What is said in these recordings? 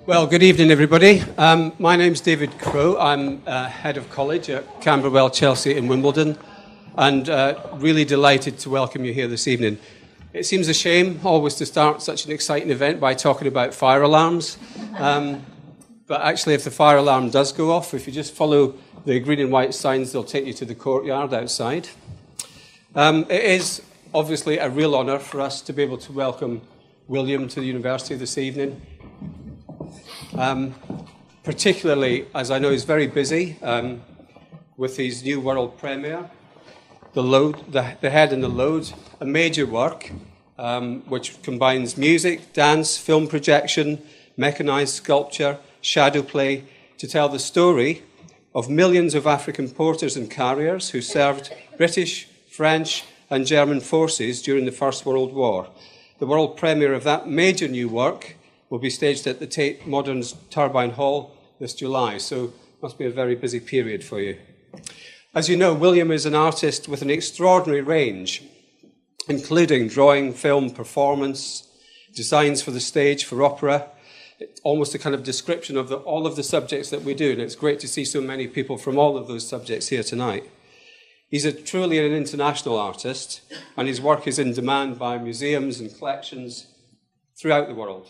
Well, good evening, everybody. My name's David Crowe. I'm head of college at Camberwell, Chelsea and Wimbledon, and really delighted to welcome you here this evening. It seems a shame always to start such an exciting event by talking about fire alarms, but actually if the fire alarm does go off, if you just follow the green and white signs, they'll take you to the courtyard outside. It is obviously a real honour for us to be able to welcome William to the university this evening. Particularly as I know he's very busy with his new world premiere, The Head and the Load, a major work which combines music, dance, film projection, mechanised sculpture, shadow play to tell the story of millions of African porters and carriers who served British, French and German forces during the First World War. The world premiere of that major new work will be staged at the Tate Modern's Turbine Hall this July, so it must be a very busy period for you. As you know, William is an artist with an extraordinary range, including drawing, film, performance, designs for the stage, for opera, almost a kind of description of all of the subjects that we do, and it's great to see so many people from all of those subjects here tonight. He's truly an international artist, and his work is in demand by museums and collections throughout the world.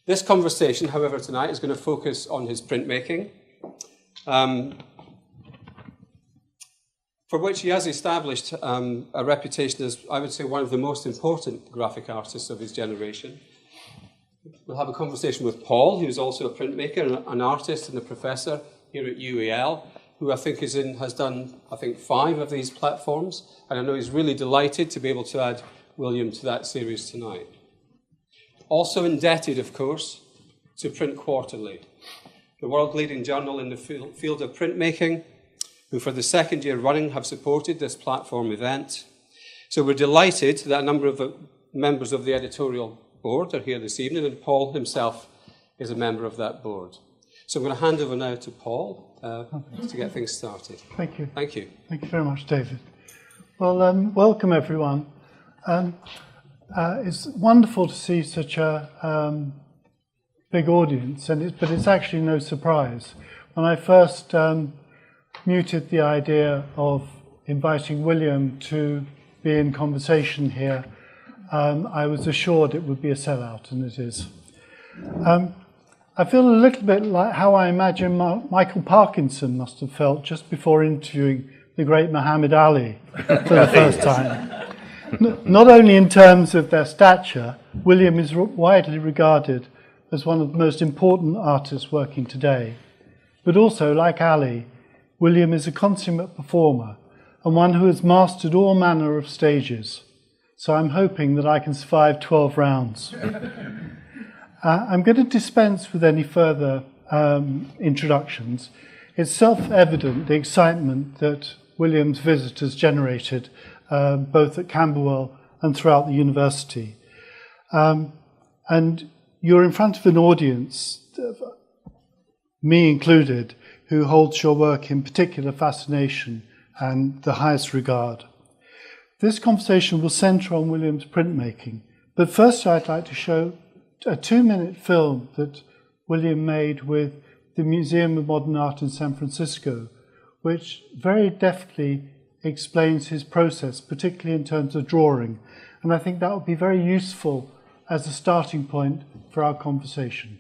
This conversation, however, tonight is going to focus on his printmaking, for which he has established a reputation as, I would say, one of the most important graphic artists of his generation. We'll have a conversation with Paul, who's also a printmaker, an artist and a professor here at UAL, who I think has done 5 of these platforms, and I know he's really delighted to be able to add William to that series tonight. Also indebted, of course, to Print Quarterly, the world-leading journal in the field of printmaking, who for the second year running have supported this platform event. So we're delighted that a number of members of the editorial board are here this evening, and Paul himself is a member of that board. So I'm going to hand over now to Paul to get things started. Thank you. Thank you. Thank you very much, David. Well, welcome everyone. It's wonderful to see such a big audience, but it's actually no surprise. When I first mooted the idea of inviting William to be in conversation here, I was assured it would be a sellout, and it is. I feel a little bit like how I imagine Michael Parkinson must have felt just before interviewing the great Muhammad Ali for the first time. Not only in terms of their stature, William is widely regarded as one of the most important artists working today. But also, like Ali, William is a consummate performer and one who has mastered all manner of stages. So I'm hoping that I can survive 12 rounds. I'm going to dispense with any further introductions. It's self-evident the excitement that William's visitors generated both at Camberwell and throughout the university. And you're in front of an audience, me included, who holds your work in particular fascination and the highest regard. This conversation will centre on William's printmaking, but first I'd like to show a 2-minute film that William made with the Museum of Modern Art in San Francisco, which very deftly explains his process, particularly in terms of drawing. And I think that would be very useful as a starting point for our conversation.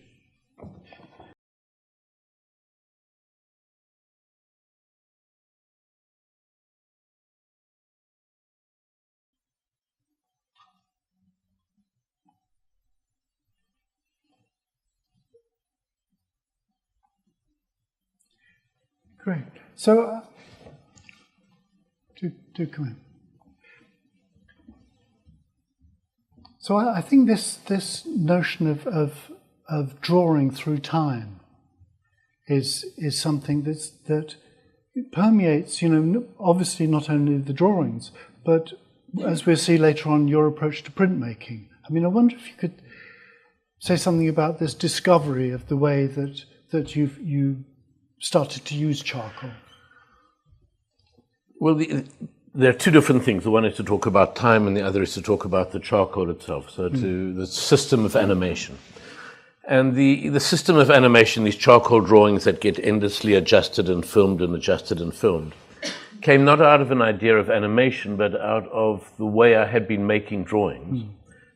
Great. So, do come in. So I think this notion of drawing through time is something that permeates, obviously not only the drawings, but as we'll see later on, your approach to printmaking. I mean, I wonder if you could say something about this discovery of the way that you started to use charcoal. Well, there are two different things. The one is to talk about time, and the other is to talk about the charcoal itself. So the system of animation. And the system of animation, these charcoal drawings that get endlessly adjusted and filmed and adjusted and filmed, came not out of an idea of animation, but out of the way I had been making drawings,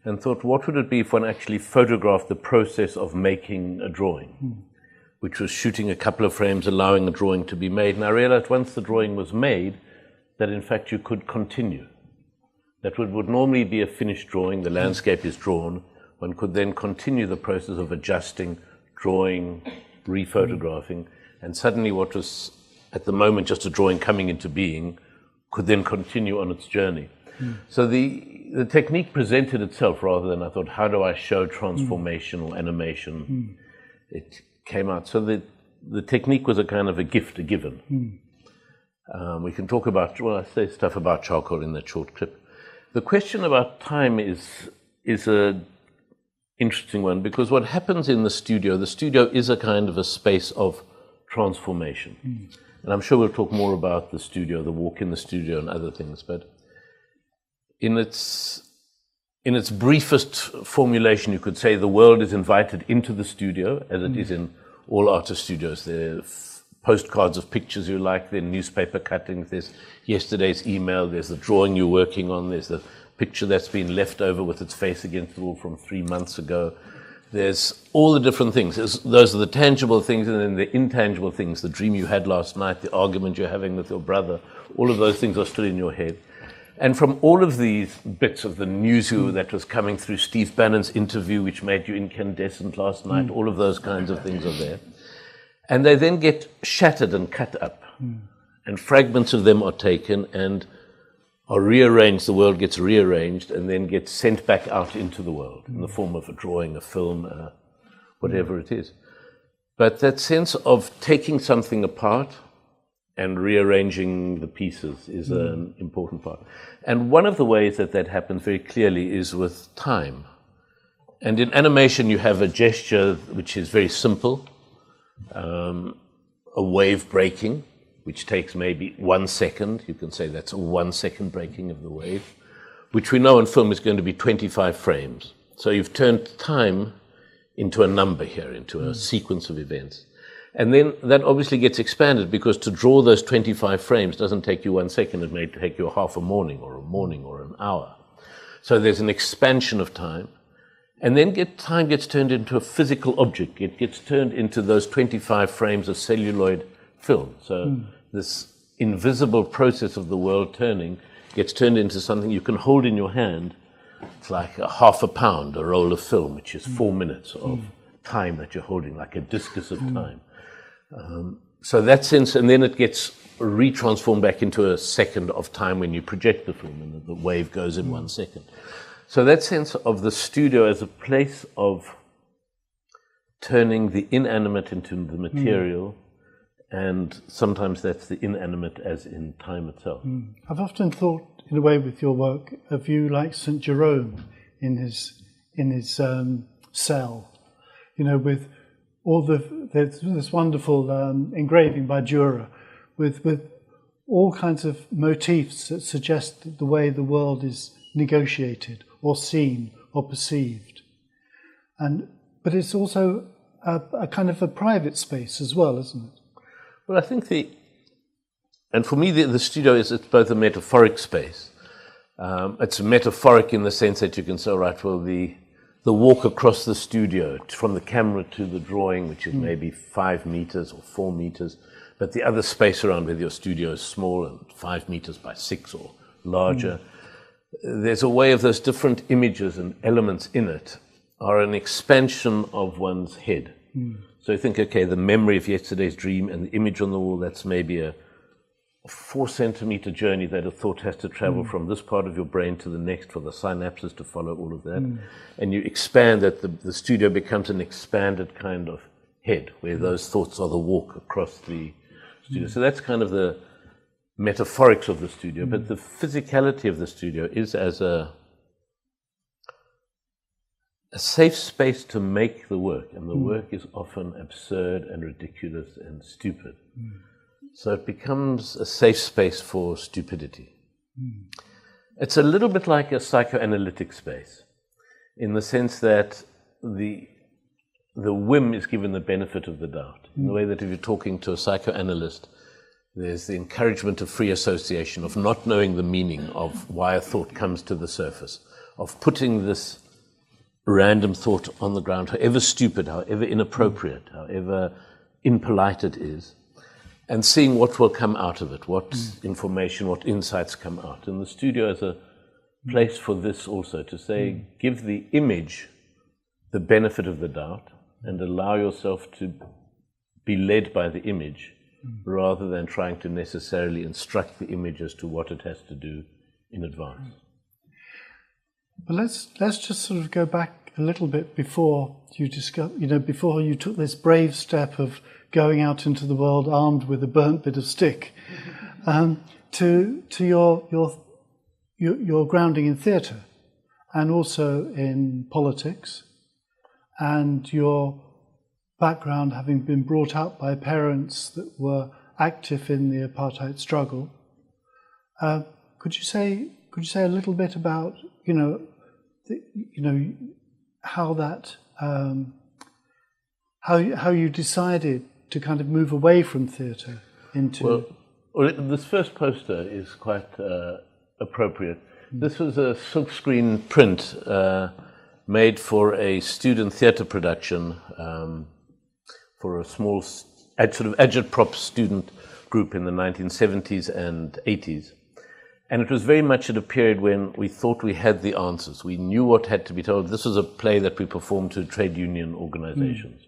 and thought, what would it be if one actually photographed the process of making a drawing, which was shooting a couple of frames, allowing a drawing to be made. And I realized once the drawing was made, that in fact you could continue. That would normally be a finished drawing, the landscape is drawn, one could then continue the process of adjusting, drawing, rephotographing, and suddenly what was at the moment just a drawing coming into being could then continue on its journey. So the technique presented itself rather than I thought, how do I show transformational animation? It came out. So the technique was a kind of a gift, a given. We can talk about, well, I say stuff about charcoal in that short clip. The question about time is a interesting one, because what happens in the studio is a kind of a space of transformation. And I'm sure we'll talk more about the studio, the walk in the studio and other things, but in its briefest formulation, you could say the world is invited into the studio, as it is in all artist studios. There are postcards of pictures you like, there are newspaper cuttings, there's yesterday's email, there's the drawing you're working on, there's the picture that's been left over with its face against the wall from 3 months ago. There's all the different things. Those are the tangible things, and then the intangible things, the dream you had last night, the argument you're having with your brother, all of those things are still in your head. And from all of these bits of the news that was coming through, Steve Bannon's interview, which made you incandescent last night, all of those kinds of things are there. And they then get shattered and cut up. And fragments of them are taken and are rearranged, the world gets rearranged, and then gets sent back out into the world in the form of a drawing, a film, whatever it is. But that sense of taking something apart and rearranging the pieces is an important part. And one of the ways that that happens very clearly is with time. And in animation you have a gesture which is very simple, a wave breaking, which takes maybe 1 second. You can say that's a 1 second breaking of the wave, which we know in film is going to be 25 frames. So you've turned time into a number here, into a sequence of events. And then that obviously gets expanded, because to draw those 25 frames doesn't take you 1 second. It may take you half a morning or an hour. So there's an expansion of time. And then time gets turned into a physical object. It gets turned into those 25 frames of celluloid film. So this invisible process of the world turning gets turned into something you can hold in your hand. It's like a half a pound, a roll of film, which is 4 minutes of time that you're holding, like a discus of time. So that sense, and then it gets retransformed back into a second of time when you project the film, and the wave goes in 1 second. So that sense of the studio as a place of turning the inanimate into the material, and sometimes that's the inanimate as in time itself. I've often thought, in a way, with your work, of you like St. Jerome in his cell, you know, with all there's this wonderful engraving by Dürer with all kinds of motifs that suggest the way the world is negotiated or seen or perceived. But it's also a kind of a private space as well, isn't it? Well, I think and for me the studio it's both a metaphoric space. It's metaphoric in the sense that you can say, all right, well, the walk across the studio from the camera to the drawing, which is maybe 5 meters or 4 meters, but the other space around whether your studio is small and 5 meters by 6 or larger, there's a way of those different images and elements in it are an expansion of one's head. So you think, okay, the memory of yesterday's dream and the image on the wall, that's maybe a 4 centimeter journey that a thought has to travel from this part of your brain to the next for the synapses to follow all of that. And you expand that, the studio becomes an expanded kind of head where those thoughts are the walk across the studio. So that's kind of the metaphorics of the studio, but the physicality of the studio is as a safe space to make the work, and the work is often absurd and ridiculous and stupid. So it becomes a safe space for stupidity. It's a little bit like a psychoanalytic space, in the sense that the whim is given the benefit of the doubt. In the way that if you're talking to a psychoanalyst, there's the encouragement of free association, of not knowing the meaning of why a thought comes to the surface, of putting this random thought on the ground, however stupid, however inappropriate, however impolite it is, and seeing what will come out of it, what information, what insights come out. And the studio is a place for this also, to say, give the image the benefit of the doubt and allow yourself to be led by the image rather than trying to necessarily instruct the image as to what it has to do in advance. But let's just sort of go back a little bit before you before you took this brave step of going out into the world armed with a burnt bit of stick, to your grounding in theatre and also in politics, and your background having been brought up by parents that were active in the apartheid struggle. Could you say a little bit about how that how you decided to kind of move away from theatre into? Well, this first poster is quite appropriate. This was a silkscreen print made for a student theatre production for a small sort of agitprop student group in the 1970s and 80s. And it was very much at a period when we thought we had the answers. We knew what had to be told. This was a play that we performed to trade union organizations.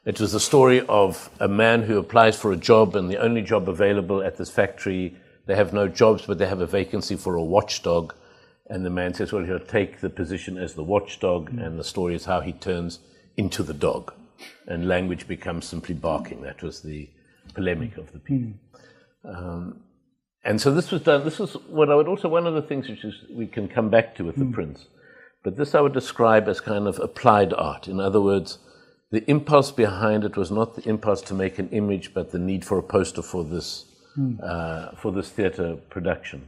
It was the story of a man who applies for a job, and the only job available at this factory, they have no jobs, but they have a vacancy for a watchdog. And the man says, well, he'll take the position as the watchdog, and the story is how he turns into the dog. And language becomes simply barking. That was the polemic of the piece. And so this was done. This was what I would also, one of the things which is we can come back to with the prints. But this I would describe as kind of applied art. In other words, the impulse behind it was not the impulse to make an image, but the need for a poster for this theatre production.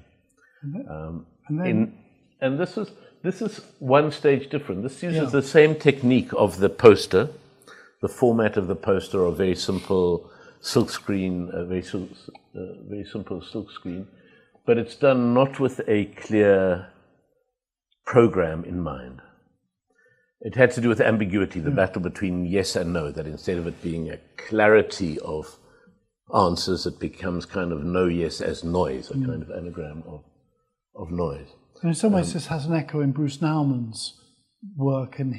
And this is one stage different. This uses the same technique of the poster. The format of the poster, a very simple silkscreen, very simple silkscreen, but it's done not with a clear program in mind. It had to do with ambiguity, the battle between yes and no, that instead of it being a clarity of answers, it becomes kind of no, yes as noise, a kind of anagram of noise. And in some ways this has an echo in Bruce Nauman's work and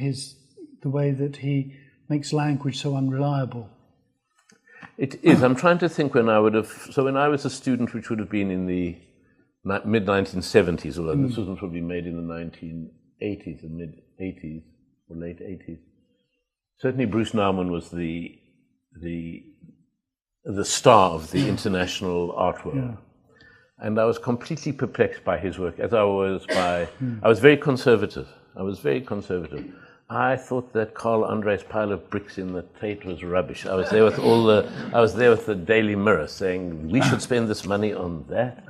the way that he makes language so unreliable. It is. I'm trying to think when I was a student, which would have been in the mid-1970s, although this wasn't probably made in the 1980s, the mid-80s, or late 80s. Certainly Bruce Nauman was the star of the international art world. Yeah. And I was completely perplexed by his work, as I was by... I was very conservative. I thought that Carl Andre's pile of bricks in the Tate was rubbish. I was there with the Daily Mirror saying, we should spend this money on that.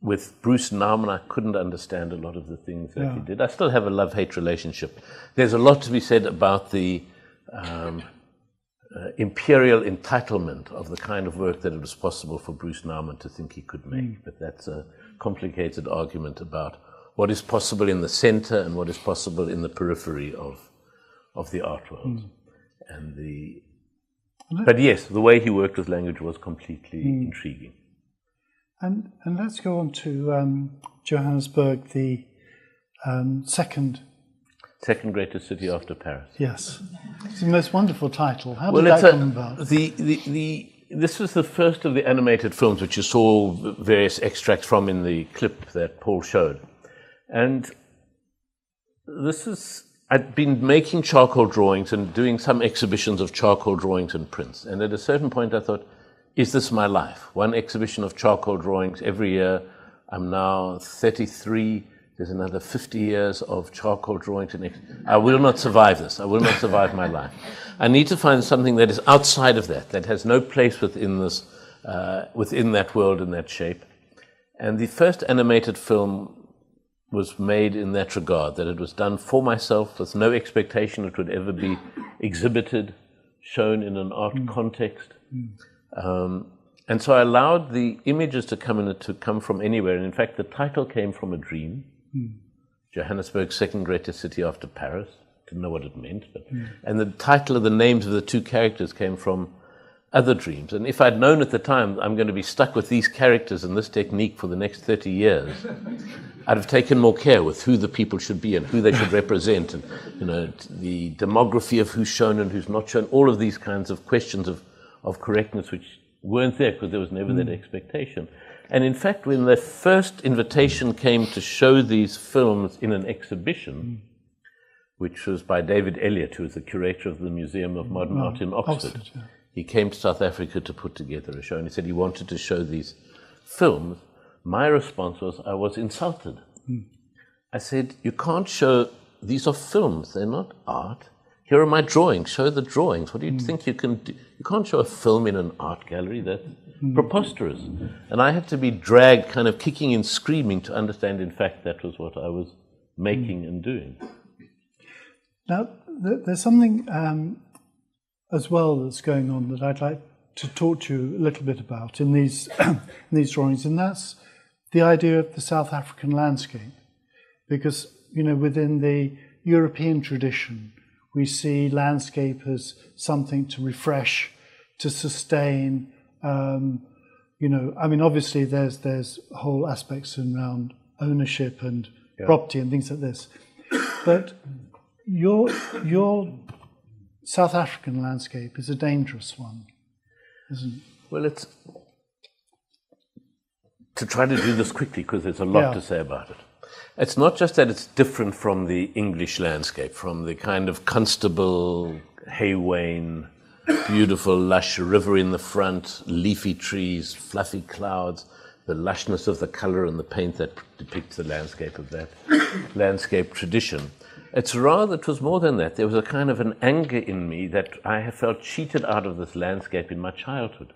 With Bruce Nauman, I couldn't understand a lot of the things that he did. I still have a love-hate relationship. There's a lot to be said about the imperial entitlement of the kind of work that it was possible for Bruce Nauman to think he could make. But that's a complicated argument about what is possible in the center and what is possible in the periphery of the art world. But yes, the way he worked with language was completely intriguing. And let's go on to Johannesburg, the second greatest city after Paris. Yes, it's the most wonderful title. How did that come about? This was the first of the animated films which you saw various extracts from in the clip that Paul showed. And I'd been making charcoal drawings and doing some exhibitions of charcoal drawings and prints. And at a certain point I thought, is this my life? One exhibition of charcoal drawings every year. I'm now 33. There's another 50 years of charcoal drawings. I will not survive this. I will not survive my life. I need to find something that is outside of that has no place within this, within that world and that shape. And the first animated film was made in that regard, that it was done for myself with no expectation it would ever be exhibited, shown in an art context. And so I allowed the images to come from anywhere. And in fact, the title came from a dream. Johannesburg, second greatest city after Paris. Didn't know what it meant. And the title of the names of the two characters came from other dreams. And if I'd known at the time I'm going to be stuck with these characters and this technique for the next 30 years, I'd have taken more care with who the people should be and who they should represent, and the demography of who's shown and who's not shown, all of these kinds of questions of correctness which weren't there because there was never that expectation. And in fact, when the first invitation came to show these films in an exhibition, which was by David Elliott, who was the curator of the Museum of Modern Art in Oxford, he came to South Africa to put together a show, and he said he wanted to show these films. My response was, I was insulted. I said, you can't show, these are films, they're not art. Here are my drawings, show the drawings. What do you think you can do? You can't show a film in an art gallery, that's preposterous. And I had to be dragged kind of kicking and screaming to understand, in fact, that was what I was making and doing. Now, there's something as well that's going on that I'd like to talk to you a little bit about in these in these drawings, and that's the idea of the South African landscape. Because, within the European tradition, we see landscape as something to refresh, to sustain. Obviously there's whole aspects around ownership and property and things like this. But your South African landscape is a dangerous one, isn't it? Well, it's to try to do this quickly because there's a lot to say about it. It's not just that it's different from the English landscape, from the kind of Constable, Haywain, beautiful lush river in the front, leafy trees, fluffy clouds, the lushness of the color and the paint that depicts the landscape of that landscape tradition. It was more than that. There was a kind of an anger in me that I have felt cheated out of this landscape in my childhood.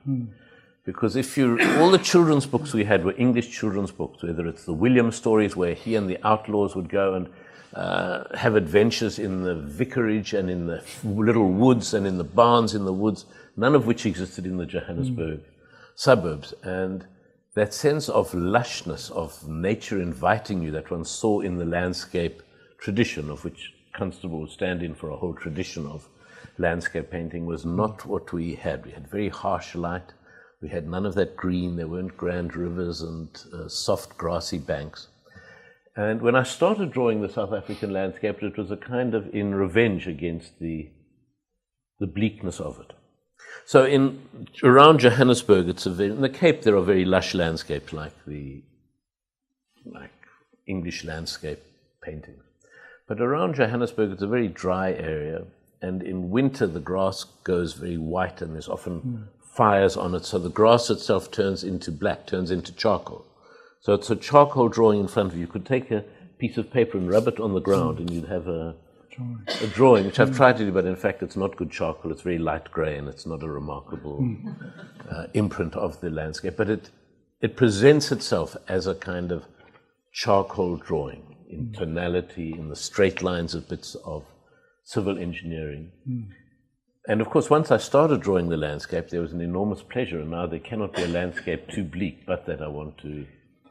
Because all the children's books we had were English children's books, whether it's the William stories where he and the outlaws would go and have adventures in the vicarage and in the little woods and in the barns in the woods, none of which existed in the Johannesburg suburbs. And that sense of lushness, of nature inviting you that one saw in the landscape tradition, of which Constable would stand in for a whole tradition of landscape painting, was not what we had. We had very harsh light. We had none of that green. There weren't grand rivers and soft grassy banks. And when I started drawing the South African landscape, it was a kind of in revenge against the bleakness of it. So around Johannesburg, in the Cape, there are very lush landscapes like English landscape paintings. But around Johannesburg, it's a very dry area. And in winter, the grass goes very white and there's often fires on it. So the grass itself turns into black, turns into charcoal. So it's a charcoal drawing in front of you. You could take a piece of paper and rub it on the ground and you'd have a drawing, which I've tried to do, but in fact it's not good charcoal. It's very light grey and it's not a remarkable imprint of the landscape. But it presents itself as a kind of charcoal drawing in tonality, in the straight lines of bits of civil engineering. And of course, once I started drawing the landscape, there was an enormous pleasure, and now there cannot be a landscape too bleak, but that I want to.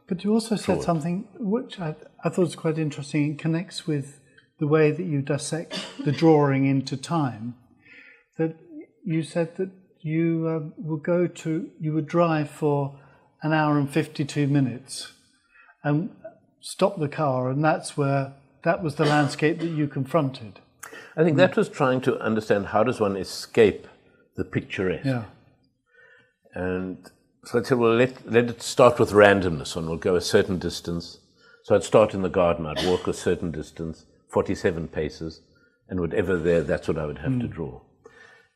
But you also said something which I thought was quite interesting. It connects with the way that you dissect the drawing into time. That you said that you would drive for an hour and 52 minutes, and stop the car, and that was the landscape that you confronted. I think that was trying to understand how does one escape the picturesque. Yeah. And so I said, well, let it start with randomness. One will go a certain distance. So I'd start in the garden. I'd walk a certain distance, 47 paces, and whatever there, that's what I would have to draw.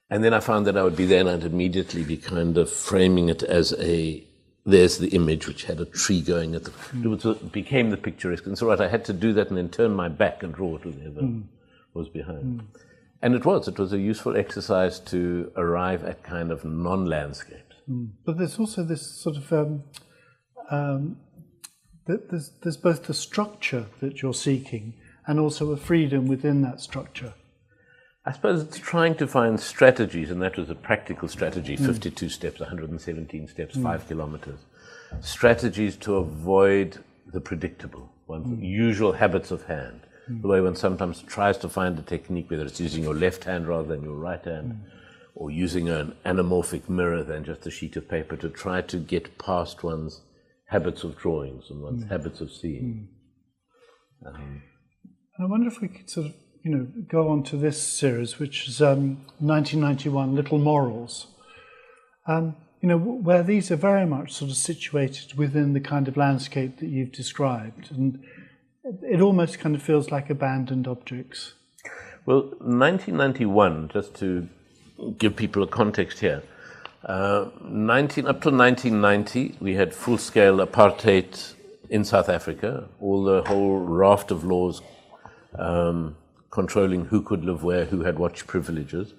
And then I found that I would be there and I'd immediately be kind of framing it as there's the image which had a tree going at it became the picturesque. And so I had to do that and then turn my back and draw whatever was behind. And it was a useful exercise to arrive at kind of non-landscapes. But there's also this sort of there's both the structure that you're seeking and also a freedom within that structure. I suppose it's trying to find strategies, and that was a practical strategy, 52 steps, 117 steps, 5 kilometers. Strategies to avoid the predictable, one's usual habits of hand. The way one sometimes tries to find a technique, whether it's using your left hand rather than your right hand, or using an anamorphic mirror than just a sheet of paper, to try to get past one's habits of drawings and one's habits of seeing. And I wonder if we could sort of, go on to this series, which is 1991, Little Morals, where these are very much sort of situated within the kind of landscape that you've described. And it almost kind of feels like abandoned objects. Well, 1991, just to give people a context here, up to 1990, we had full-scale apartheid in South Africa, the whole raft of laws controlling who could live where, who had what privileges.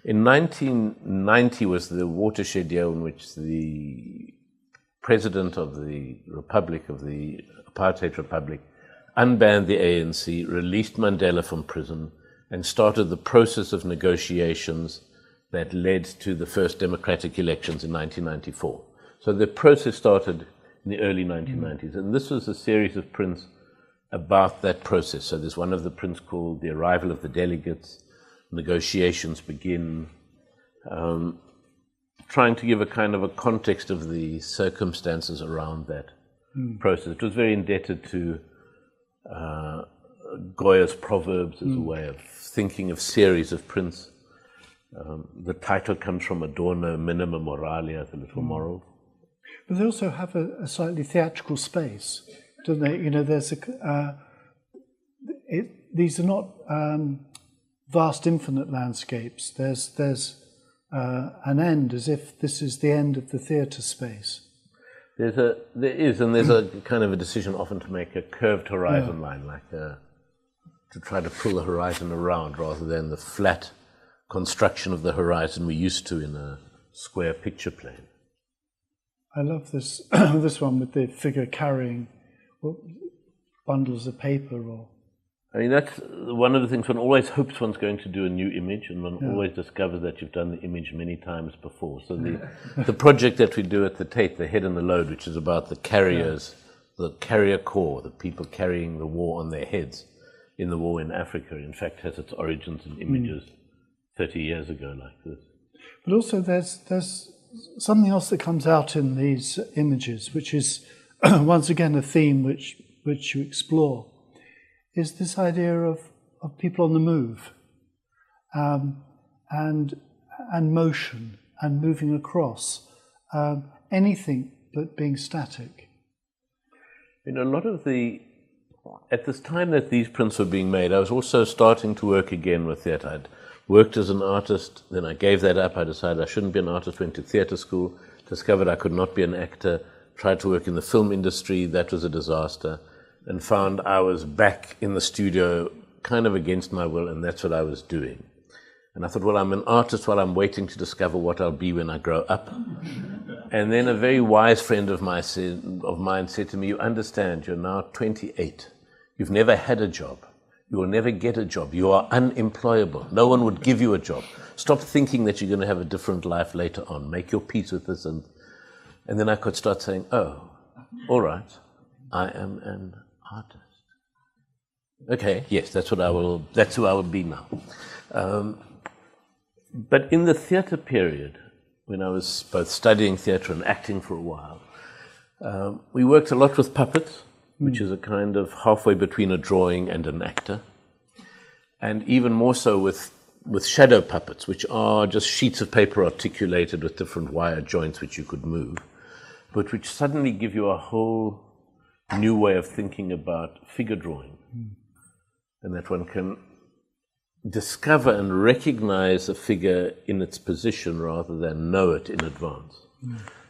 In 1990 was the watershed year in which the president of the Republic, of the Apartheid Republic, unbanned the ANC, released Mandela from prison, and started the process of negotiations that led to the first democratic elections in 1994. So the process started in the early 1990s, and this was a series of prints about that process. So there's one of the prints called The Arrival of the Delegates. Negotiations begin, trying to give a kind of a context of the circumstances around that process. It was very indebted to Goya's Proverbs as a way of thinking of series of prints. The title comes from Adorno, Minima Moralia, the Little Morals. But they also have a slightly theatrical space, don't they? There's these are not vast, infinite landscapes. There's an end, as if this is the end of the theatre space. There's a kind of a decision often to make a curved horizon line, to try to pull the horizon around rather than the flat construction of the horizon we're used to in a square picture plane. I love this this one with the figure carrying bundles of paper. I mean, that's one of the things. One always hopes one's going to do a new image, and one always discovers that you've done the image many times before. So the project that we do at the Tate, The Head and the Load, which is about the carriers, the carrier corps, the people carrying the war on their heads in the war in Africa, in fact has its origins in images 30 years ago like this. But also there's something else that comes out in these images, which is once again a theme which you explore, is this idea of people on the move, and motion and moving across, anything but being static. A lot of at this time that these prints were being made, I was also starting to work again with theatre. I'd worked as an artist, then I gave that up. I decided I shouldn't be an artist, went to theatre school, discovered I could not be an actor, tried to work in the film industry, that was a disaster, and found I was back in the studio kind of against my will, and that's what I was doing. And I thought, well, I'm an artist while I'm waiting to discover what I'll be when I grow up. And then a very wise friend of mine said to me, you understand, you're now 28. You've never had a job. You will never get a job. You are unemployable. No one would give you a job. Stop thinking that you're going to have a different life later on. Make your peace with this. And then I could start saying, oh, all right, I am an artist. Okay, yes, that's who I will be now. But in the theatre period, when I was both studying theatre and acting for a while, we worked a lot with puppets, which is a kind of halfway between a drawing and an actor, and even more so with shadow puppets, which are just sheets of paper articulated with different wire joints which you could move, but which suddenly give you a whole new way of thinking about figure drawing, and that one can discover and recognize a figure in its position rather than know it in advance.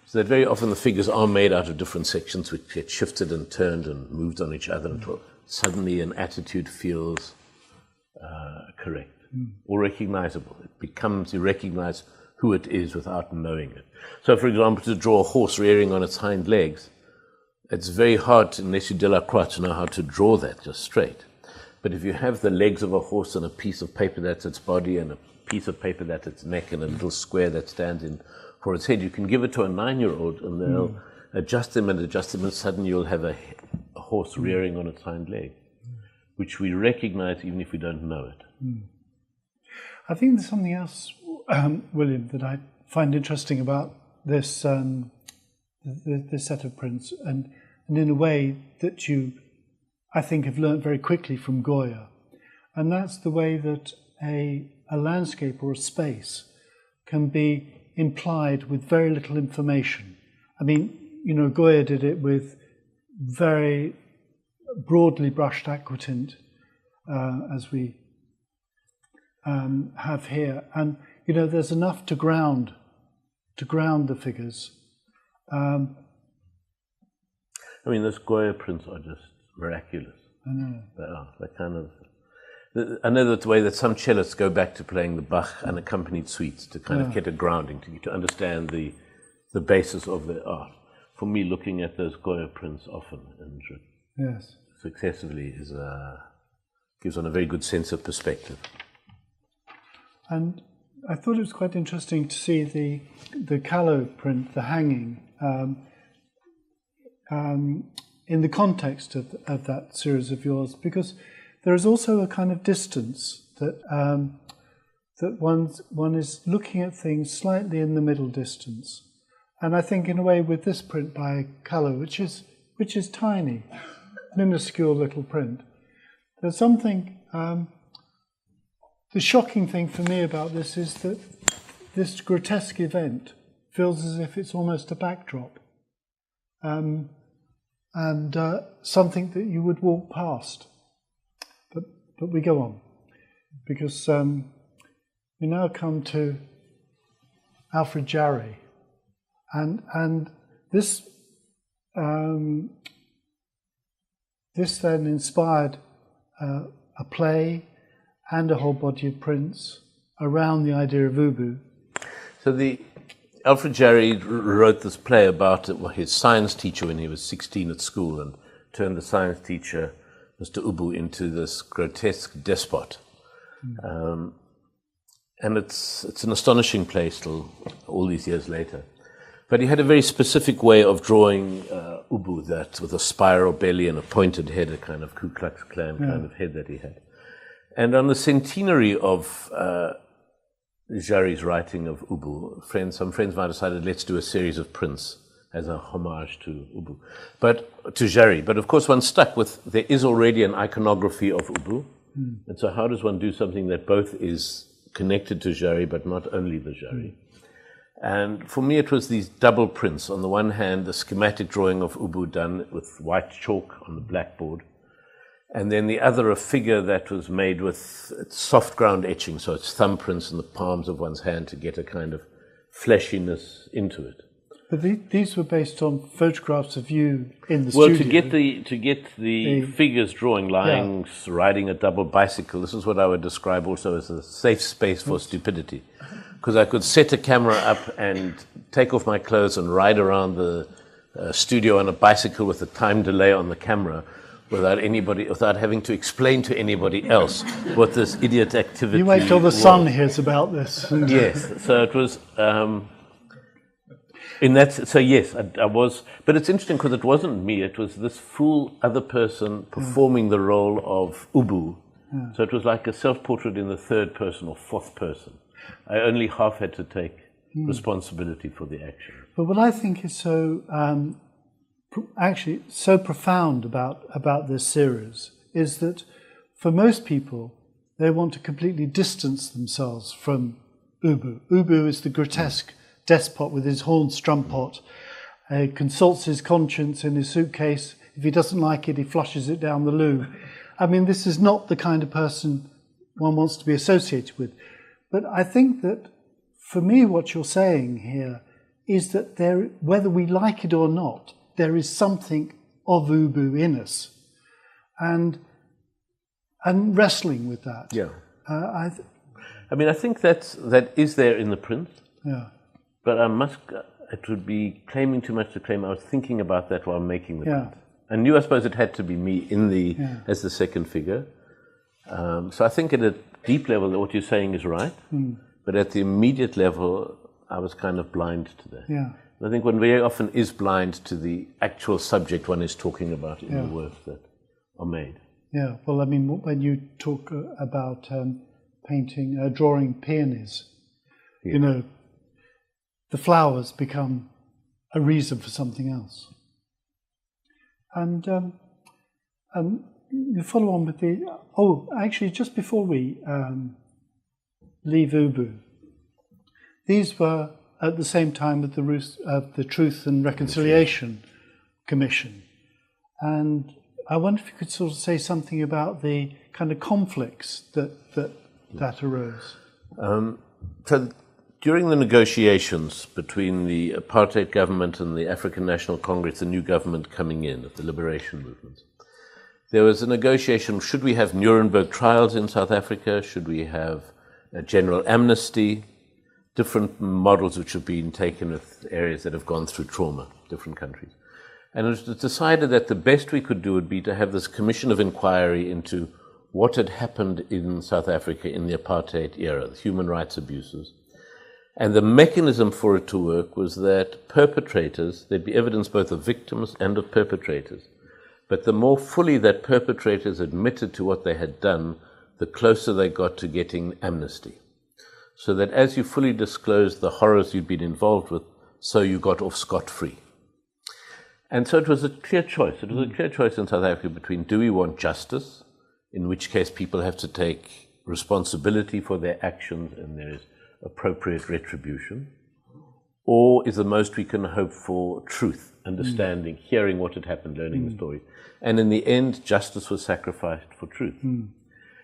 So that very often the figures are made out of different sections which get shifted and turned and moved on each other until suddenly an attitude feels correct or recognizable. It becomes, you recognize who it is without knowing it. So, for example, to draw a horse rearing on its hind legs, it's very hard, unless you Delacroix, to know how to draw that just straight. But if you have the legs of a horse and a piece of paper that's its body and a piece of paper that's its neck and a little square that stands in for its head, you can give it to a 9-year-old and they'll adjust them, and suddenly you'll have a horse rearing on its hind leg, which we recognize even if we don't know it. I think there's something else, William, that I find interesting about this this set of prints, and in a way that you, I think, have learnt very quickly from Goya, and that's the way that a landscape or a space can be implied with very little information. I mean, you know, Goya did it with very broadly brushed aquatint, as we have here, and you know, there's enough to ground the figures. I mean, those Goya prints are just miraculous. I know. They are. They're kind of. I know that the way that some cellists go back to playing the Bach unaccompanied suites to kind of get a grounding, to understand the basis of their art. For me, looking at those Goya prints often and successively gives one a very good sense of perspective. And I thought it was quite interesting to see the Callow print, the hanging, in the context of that series of yours, because there is also a kind of distance that one is looking at things slightly in the middle distance, and I think in a way with this print by Callow, which is tiny, minuscule little print, there's something. The shocking thing for me about this is that this grotesque event feels as if it's almost a backdrop, and something that you would walk past. But we go on, because we now come to Alfred Jarry, and this this then inspired a play and a whole body of prints around the idea of Ubu. So Alfred Jarry wrote this play about his science teacher when he was 16 at school, and turned the science teacher, Mr. Ubu, into this grotesque despot. And it's an astonishing play still, all these years later. But he had a very specific way of drawing Ubu, that with a spiral belly and a pointed head, a kind of Ku Klux Klan kind of head that he had. And on the centenary of Jarry's writing of Ubu, some friends of mine decided, let's do a series of prints as a homage to Ubu, to Jarry. But of course, one stuck with, there is already an iconography of Ubu. And so how does one do something that both is connected to Jarry, but not only the Jarry? And for me, it was these double prints. On the one hand, the schematic drawing of Ubu done with white chalk on the blackboard. And then the other, a figure that was made with soft ground etching, so it's thumbprints in the palms of one's hand to get a kind of fleshiness into it. But these were based on photographs of you in the studio. Well, to get the figures drawing, lying, riding a double bicycle, this is what I would describe also as a safe space for stupidity. Because I could set a camera up and take off my clothes and ride around the studio on a bicycle with a time delay on the camera, without having to explain to anybody else what this idiot activity was. You wait till the sun hears about this. Yes, so it was, I was, but it's interesting because it wasn't me, it was this fool other person performing the role of Ubu. So it was like a self-portrait in the third person or fourth person. I only half had to take responsibility for the action. But what I think is so actually so profound about this series is that for most people, they want to completely distance themselves from Ubu. Ubu is the grotesque despot with his horn strumpot. He consults his conscience in his suitcase. If he doesn't like it, he flushes it down the loo. I mean, this is not the kind of person one wants to be associated with. But I think that, for me, what you're saying here is that whether we like it or not, there is something of Ubu in us, and wrestling with that. Yeah. I think that is there in the print. Yeah. But I must it would be claiming too much to claim I was thinking about that while making the Yeah. print. I knew, I suppose, it had to be me as the second figure. So I think at a deep level, what you're saying is right. But at the immediate level, I was kind of blind to that. Yeah. I think one very often is blind to the actual subject one is talking about in the works that are made. Yeah. Well, I mean, when you talk about drawing peonies, you know, the flowers become a reason for something else. And you follow on with the... Oh, actually, just before we leave Ubu, these were at the same time with the Truth and Reconciliation Commission. And I wonder if you could sort of say something about the kind of conflicts that arose. So during the negotiations between the apartheid government and the African National Congress, the new government coming in of the liberation movement, there was a negotiation, should we have Nuremberg trials in South Africa? Should we have a general amnesty? Different models which have been taken with areas that have gone through trauma, different countries. And it was decided that the best we could do would be to have this commission of inquiry into what had happened in South Africa in the apartheid era, the human rights abuses. And the mechanism for it to work was that perpetrators, there'd be evidence both of victims and of perpetrators, but the more fully that perpetrators admitted to what they had done, the closer they got to getting amnesty. So that as you fully disclosed the horrors you'd been involved with, so you got off scot-free. And so it was a clear choice. It was a clear choice in South Africa between, do we want justice, in which case people have to take responsibility for their actions and there is appropriate retribution, or is the most we can hope for truth, understanding, hearing what had happened, learning the story. And in the end, justice was sacrificed for truth.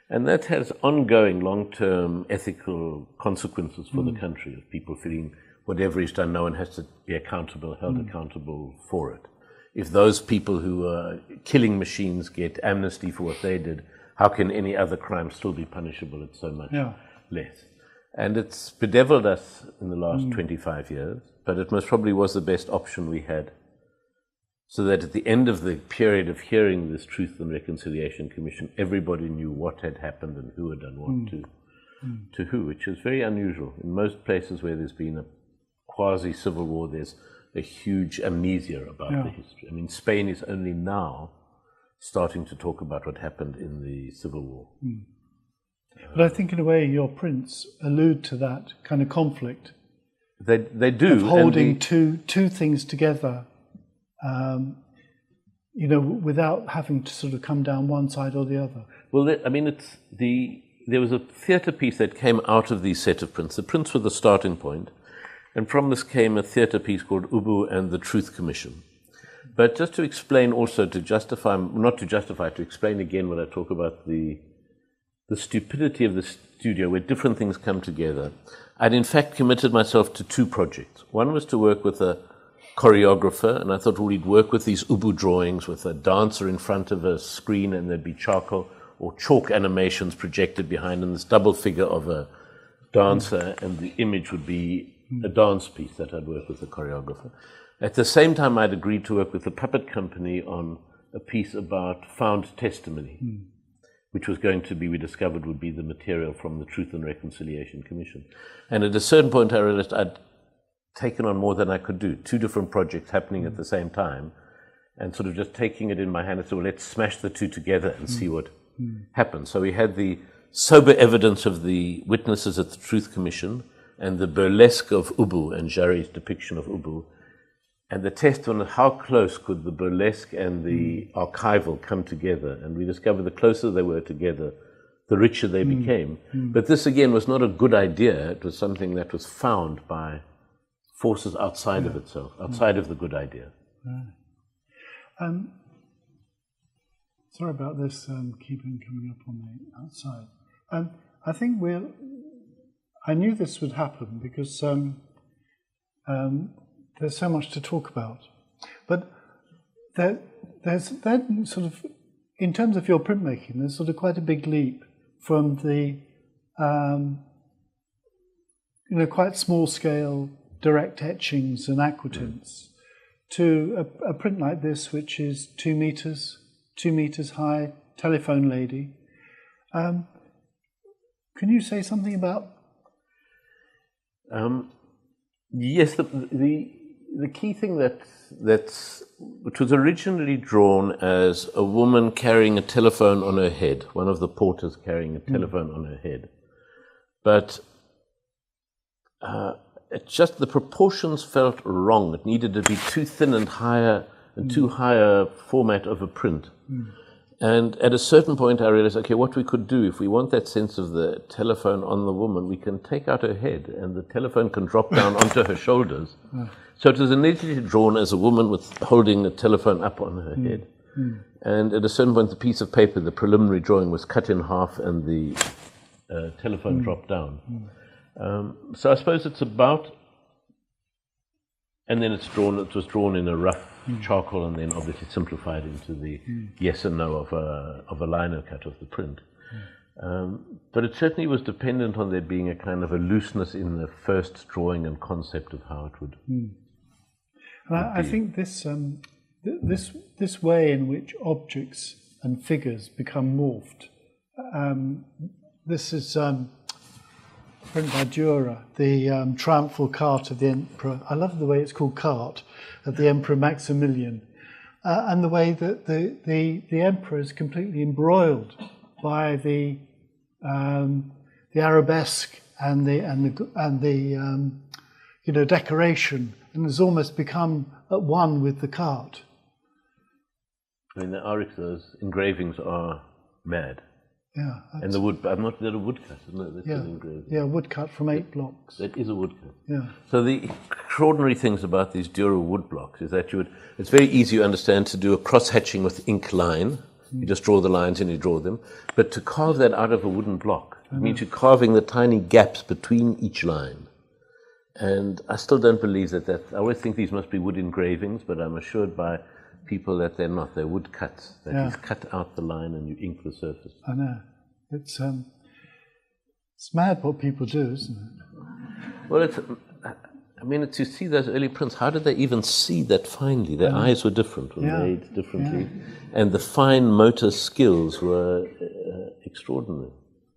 And that has ongoing long-term ethical consequences for the country, of people feeling whatever is done, no one has to be accountable, held accountable for it. If those people who are killing machines get amnesty for what they did, how can any other crime still be punishable at so much less? And it's bedeviled us in the last 25 years, but it most probably was the best option we had. So that at the end of the period of hearing this Truth and Reconciliation Commission, everybody knew what had happened and who had done what to who, which is very unusual. In most places where there's been a quasi-civil war, there's a huge amnesia about the history. I mean, Spain is only now starting to talk about what happened in the Civil War. But I think in a way your prints allude to that kind of conflict. They do. Of holding two things together, you know, without having to sort of come down one side or the other. Well, I mean, there was a theatre piece that came out of these set of prints. The prints were the starting point, and from this came a theatre piece called Ubu and the Truth Commission. But just to explain also, to explain again when I talk about the stupidity of the studio, where different things come together, I'd in fact committed myself to two projects. One was to work with a choreographer, and I thought, well, we'd work with these Ubu drawings with a dancer in front of a screen, and there'd be charcoal or chalk animations projected behind, and this double figure of a dancer, and the image would be a dance piece that I'd work with a choreographer. At the same time, I'd agreed to work with a puppet company on a piece about found testimony, which was going to be, we discovered, would be the material from the Truth and Reconciliation Commission. And at a certain point, I realized I'd taken on more than I could do, two different projects happening at the same time, and sort of just taking it in my hand and said, well, let's smash the two together and see what happens. So we had the sober evidence of the witnesses at the Truth Commission and the burlesque of Ubu and Jaré's depiction of Ubu, and the test on how close could the burlesque and the archival come together. And we discovered the closer they were together, the richer they became. But this, again, was not a good idea. It was something that was found by forces outside of itself, outside of the good idea. Sorry about this keeping coming up on the outside. I think I knew this would happen because there's so much to talk about. But there's then sort of, in terms of your printmaking, there's sort of quite a big leap from the quite small scale direct etchings and aquatints to a print like this, which is 2 meters high, telephone lady. Can you say something about? Yes, the key thing which was originally drawn as a woman carrying a telephone on her head, one of the porters carrying a telephone on her head, but it's just the proportions felt wrong. It needed to be too thin and higher and too high a format of a print. And at a certain point I realized, okay, what we could do, if we want that sense of the telephone on the woman, we can take out her head and the telephone can drop down onto her shoulders. So it was initially drawn as a woman with holding a telephone up on her head. And at a certain point, the piece of paper, the preliminary drawing, was cut in half and the telephone dropped down. So I suppose it's about, and then it was drawn in a rough charcoal and then obviously simplified into the yes and no of a lino cut of the print. But it certainly was dependent on there being a kind of a looseness in the first drawing and concept of how it would. And I think this way in which objects and figures become morphed. This is print by Dürer, the triumphal cart of the Emperor. I love the way it's called cart of the Emperor Maximilian, and the way that the Emperor is completely embroiled by the arabesque and the decoration, and has almost become at one with the cart. I mean, those engravings are mad. Yeah, and the wood, I'm not, they're a woodcut, isn't it? That's an engraving. Yeah, woodcut from 8 blocks. That is a woodcut. Yeah. So the extraordinary things about these Dürer wood blocks is that it's very easy, you understand, to do a cross-hatching with ink line. You just draw the lines and you draw them. But to carve that out of a wooden block, it means you're carving the tiny gaps between each line. And I still don't believe that I always think these must be wood engravings, but I'm assured by people that they're not. They're wood cuts. That you cut out the line and you ink the surface. I know. It's mad what people do, isn't it? Well, you see those early prints. How did they even see that finely? Their eyes were different, were made differently. And the fine motor skills were extraordinary.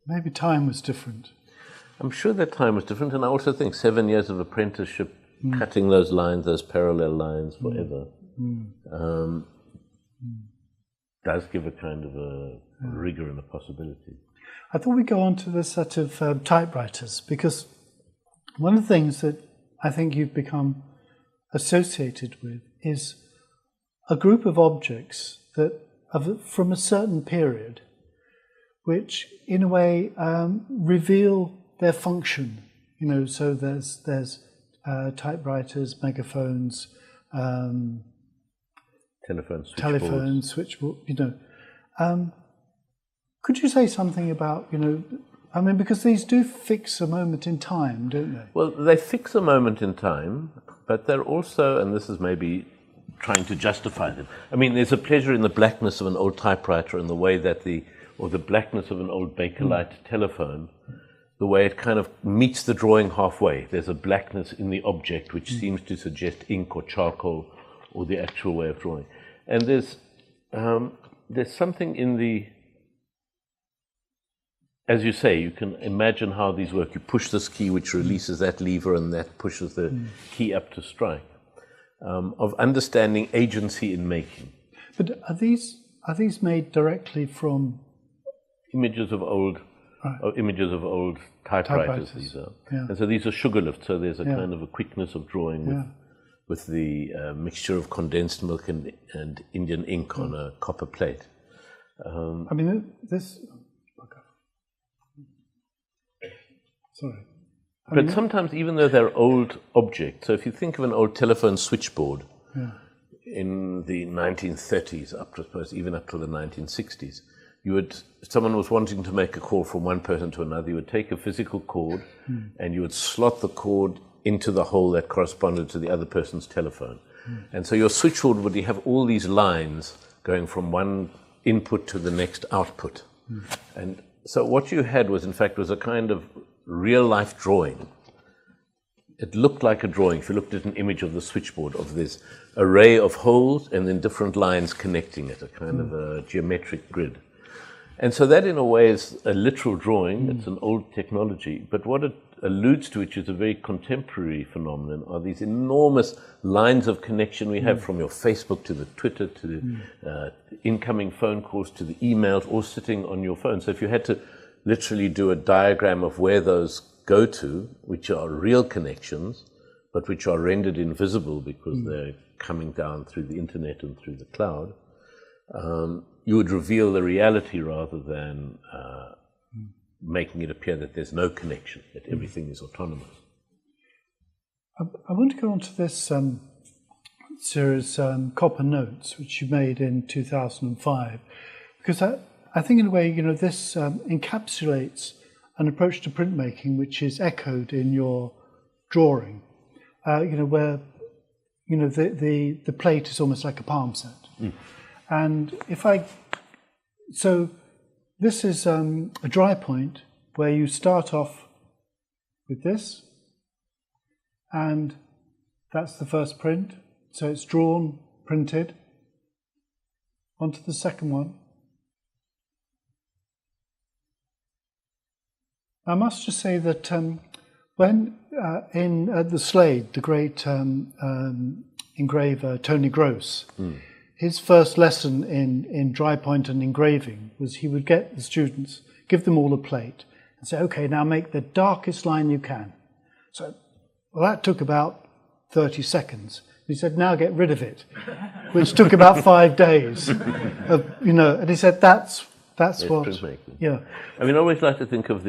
Maybe time was different. I'm sure that time was different, and I also think 7 years of apprenticeship, cutting those lines, those parallel lines forever, does give a kind of a rigor and a possibility. I thought we'd go on to the set of typewriters, because one of the things that I think you've become associated with is a group of objects that are from a certain period, which in a way reveal their function. So there's typewriters, megaphones, telephones, switchboard. Could you say something about because these do fix a moment in time, don't they? Well, they fix a moment in time, but they're also, and this is maybe trying to justify them. I mean, there's a pleasure in the blackness of an old typewriter and the way that the blackness of an old Bakelite telephone, the way it kind of meets the drawing halfway. There's a blackness in the object which seems to suggest ink or charcoal or the actual way of drawing. And there's something in the, as you say, you can imagine how these work. You push this key which releases that lever and that pushes the key up to strike, of understanding agency in making. But are these made directly from images of old typewriters? These are. Yeah. And so these are sugar lifts, so there's a kind of a quickness of drawing with the mixture of condensed milk and Indian ink on a copper plate. But sometimes, even though they're old objects, so if you think of an old telephone switchboard in the 1930s, even up to the 1960s, if someone was wanting to make a call from one person to another, you would take a physical cord and you would slot the cord into the hole that corresponded to the other person's telephone. And so your switchboard would have all these lines going from one input to the next output. And so what you had was, in fact, a kind of real-life drawing. it looked like a drawing. If you looked at an image of the switchboard of this array of holes and then different lines connecting it, a kind of a geometric grid. And so that in a way is a literal drawing. It's an old technology, but what it alludes to, which is a very contemporary phenomenon, are these enormous lines of connection we have from your Facebook to the Twitter to the incoming phone calls to the emails, all sitting on your phone. So if you had to literally do a diagram of where those go to, which are real connections, but which are rendered invisible because they're coming down through the internet and through the cloud, you would reveal the reality rather than making it appear that there's no connection, that everything is autonomous. I want to go on to this series, Copper Notes, which you made in 2005, because I think in a way, this encapsulates an approach to printmaking which is echoed in your drawing, where the plate is almost like a palm set. And so this is a dry point where you start off with this, and that's the first print. So it's drawn, printed, onto the second one. I must just say that when in the Slade, the great engraver Tony Gross, his first lesson in dry point and engraving was he would get the students, give them all a plate, and say, okay, now make the darkest line you can. So, well, that took about 30 seconds. He said, now get rid of it, which took about 5 days. And he said, that's what. Yeah. I mean, I always like to think of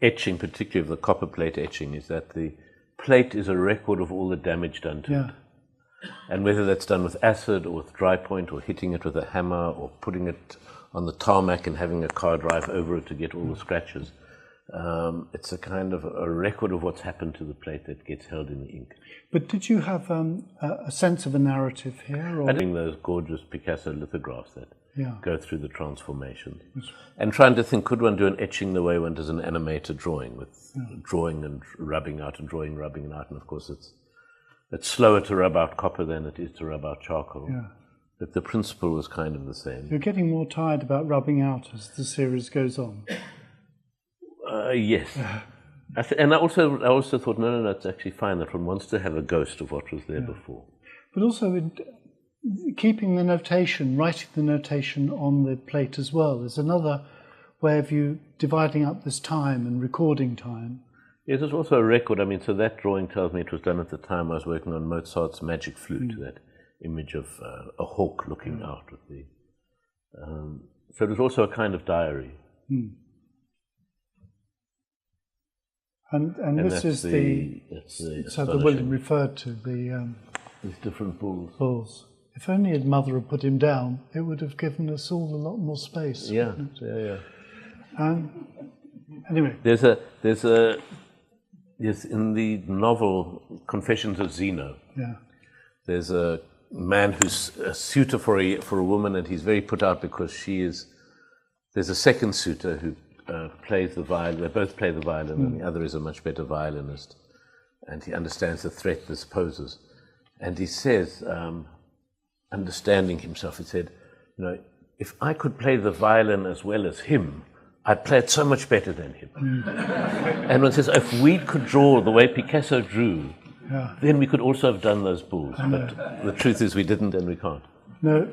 etching, particularly of the copper plate etching, is that the plate is a record of all the damage done to it. And whether that's done with acid or with dry point or hitting it with a hammer or putting it on the tarmac and having a car drive over it to get all the scratches, it's a kind of a record of what's happened to the plate that gets held in the ink. But did you have a sense of a narrative here? Or? Having those gorgeous Picasso lithographs that go through the transformation. And trying to think, could one do an etching the way one does an animated drawing, with drawing and rubbing out and drawing, rubbing out, and of course it's slower to rub out copper than it is to rub out charcoal. But the principle was kind of the same. You're getting more tired about rubbing out as the series goes on. Yes. And I also thought, no, it's actually fine that one wants to have a ghost of what was there before. But also keeping the notation, writing the notation on the plate as well is another way of you dividing up this time and recording time. Yes, there's also a record. I mean, so that drawing tells me it was done at the time I was working on Mozart's Magic Flute, that image of a hawk looking out with the... so it was also a kind of diary. And this is the William referred to, these different bulls. Bulls. If only his mother had put him down, it would have given us all a lot more space. Yeah. Anyway. Yes, in the novel Confessions of Zeno, there's a man who's a suitor for a woman, and he's very put out because there's a second suitor who plays the violin. They both play the violin, and the other is a much better violinist, and he understands the threat this poses. And he says, understanding himself, he said, if I could play the violin as well as him, I'd play it so much better than him. And one says, if we could draw the way Picasso drew, then we could also have done those bulls. But the truth is we didn't and we can't. No.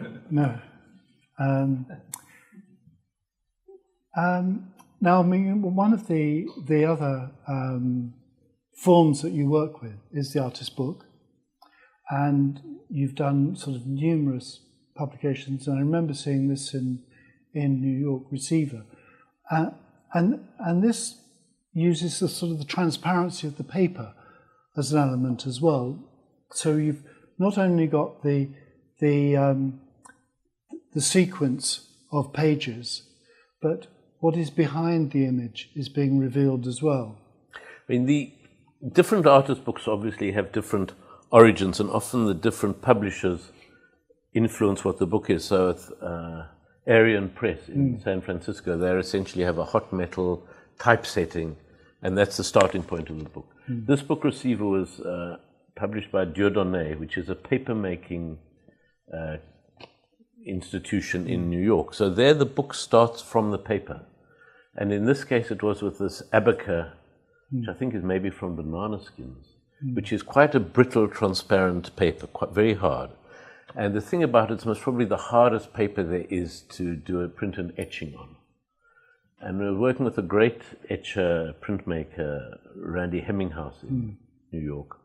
Now, I mean, one of the other forms that you work with is the artist book. And you've done sort of numerous publications. And I remember seeing this in New York Receiver. And this uses the sort of the transparency of the paper as an element as well. So you've not only got the sequence of pages, but what is behind the image is being revealed as well. I mean, the different artist books obviously have different origins, and often the different publishers influence what the book is. So with Arian Press in San Francisco, they essentially have a hot metal typesetting And that's the starting point of the book. This book, Receiver, was published by Dieudonné, which is a paper-making institution in New York. So there the book starts from the paper. And in this case it was with this abaca, which I think is maybe from banana skins, which is quite a brittle, transparent paper, quite very hard. And the thing about it's most probably the hardest paper there is to do a print and etching on. And we were working with a great etcher, printmaker, Randy Hemminghouse in New York,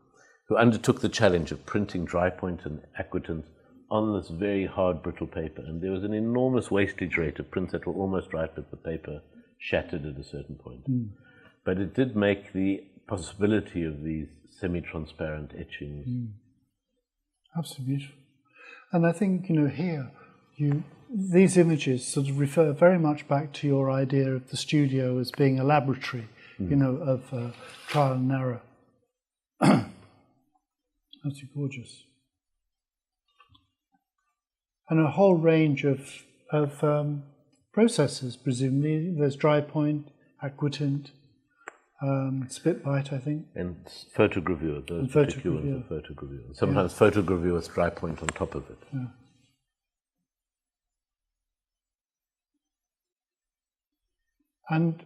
who undertook the challenge of printing dry point and aquatints on this very hard, brittle paper. And there was an enormous wastage rate of prints that were almost right, but the paper shattered at a certain point. But it did make the possibility of these semi-transparent etchings. Absolutely beautiful. And I think, here, these images sort of refer very much back to your idea of the studio as being a laboratory, of trial and error. That's gorgeous. And a whole range of processes, presumably. There's dry point, aquatint, split bite, I think. And photogravure, those particular ones are photogravure. Sometimes photogravure with dry point on top of it. Yeah. And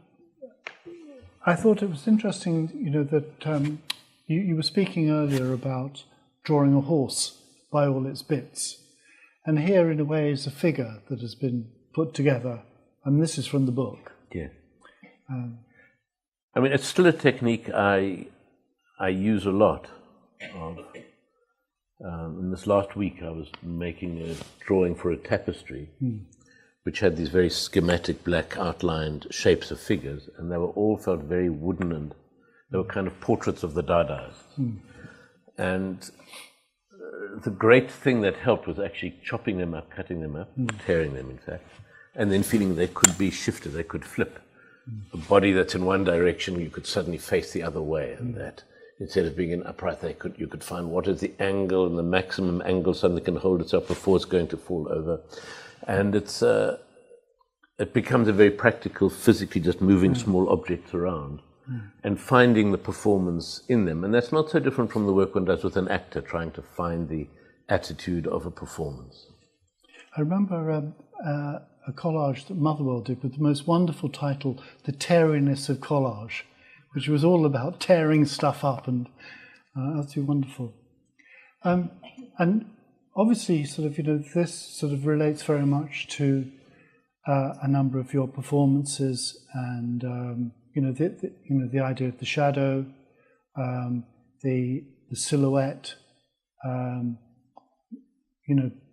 I thought it was interesting, that you were speaking earlier about drawing a horse by all its bits. And here, in a way, is a figure that has been put together. And this is from the book. Yeah. I mean, it's still a technique I use a lot. In this last week, I was making a drawing for a tapestry, which had these very schematic, black outlined shapes of figures, and they were all felt very wooden, and they were kind of portraits of the Dadaists. And the great thing that helped was actually chopping them up, cutting them up, tearing them, in fact, and then feeling they could be shifted, they could flip. A body that's in one direction, you could suddenly face the other way, and that instead of being an upright, you could find what is the angle and the maximum angle something can hold itself before it's going to fall over. And it becomes a very practical, physically just moving small objects around and finding the performance in them. And that's not so different from the work one does with an actor, trying to find the attitude of a performance. I remember a collage that Motherwell did with the most wonderful title, The Teariness of Collage, which was all about tearing stuff up, and absolutely wonderful. And obviously, this sort of relates very much to a number of your performances, and the idea of the shadow, the silhouette,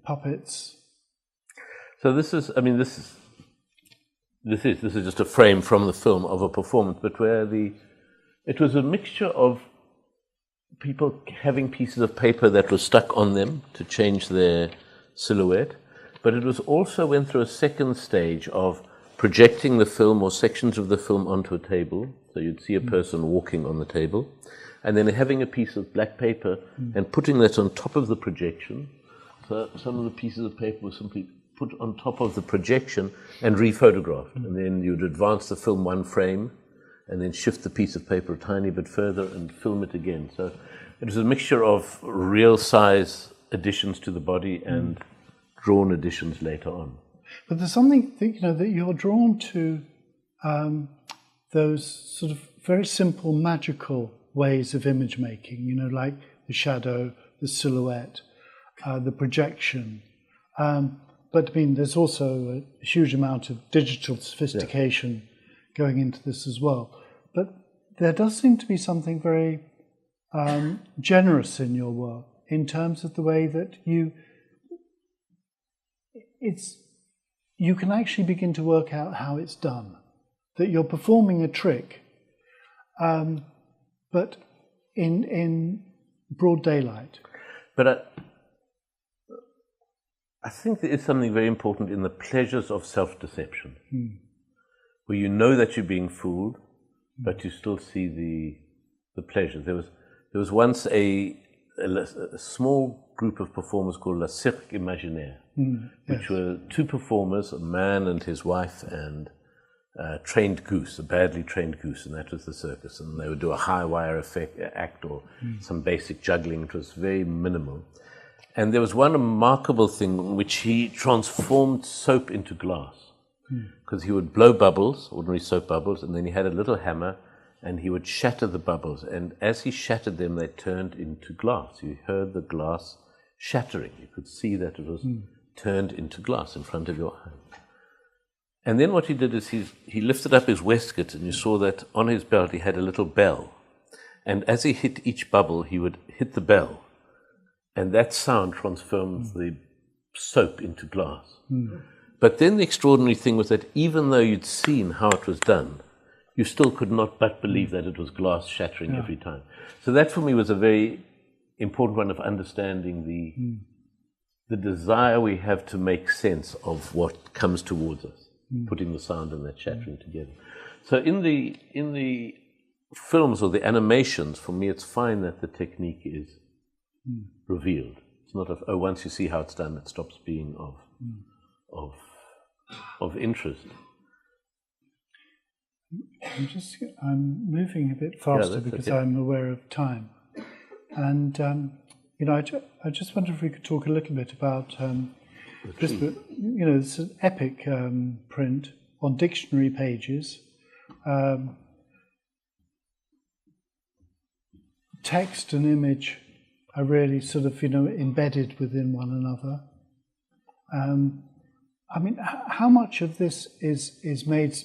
puppets. So this is just a frame from the film of a performance, but where it was a mixture of people having pieces of paper that were stuck on them to change their silhouette, but it was also went through a second stage of projecting the film or sections of the film onto a table. So you'd see a person walking on the table, and then having a piece of black paper and putting that on top of the projection. So some of the pieces of paper were simply put on top of the projection and rephotographed. And then you'd advance the film one frame and then shift the piece of paper a tiny bit further and film it again. So it was a mixture of real size additions to the body and drawn additions later on. But there's something that you're drawn to, those sort of very simple, magical ways of image making, like the shadow, the silhouette, the projection. But there's also a huge amount of digital sophistication going into this as well. But there does seem to be something very generous in your work in terms of the way that you can actually begin to work out how it's done. That you're performing a trick, but in broad daylight. But I think there is something very important in the pleasures of self-deception, where you know that you're being fooled, but you still see the pleasure. There was once a small group of performers called La Cirque Imaginaire, which were two performers, a man and his wife and trained goose, a badly trained goose, and that was the circus. And they would do a high wire act or some basic juggling. It was very minimal. And there was one remarkable thing in which he transformed soap into glass. Because he would blow bubbles, ordinary soap bubbles, and then he had a little hammer, and he would shatter the bubbles. And as he shattered them, they turned into glass. You heard the glass shattering. You could see that it was turned into glass in front of your eye. And then what he did is he lifted up his waistcoat, and you saw that on his belt he had a little bell. And as he hit each bubble, he would hit the bell. And that sound transformed the soap into glass. But then the extraordinary thing was that even though you'd seen how it was done, you still could not but believe that it was glass shattering every time. So that for me was a very important one of understanding the desire we have to make sense of what comes towards us, putting the sound and that shattering together. So in the films or the animations, for me it's fine that the technique is revealed. It's not once you see how it's done, it stops being of interest. I'm moving a bit faster because I'm aware of time. And, I just wonder if we could talk a little bit about this is an epic print on dictionary pages. Text and image are really sort of, embedded within one another. How much of this is made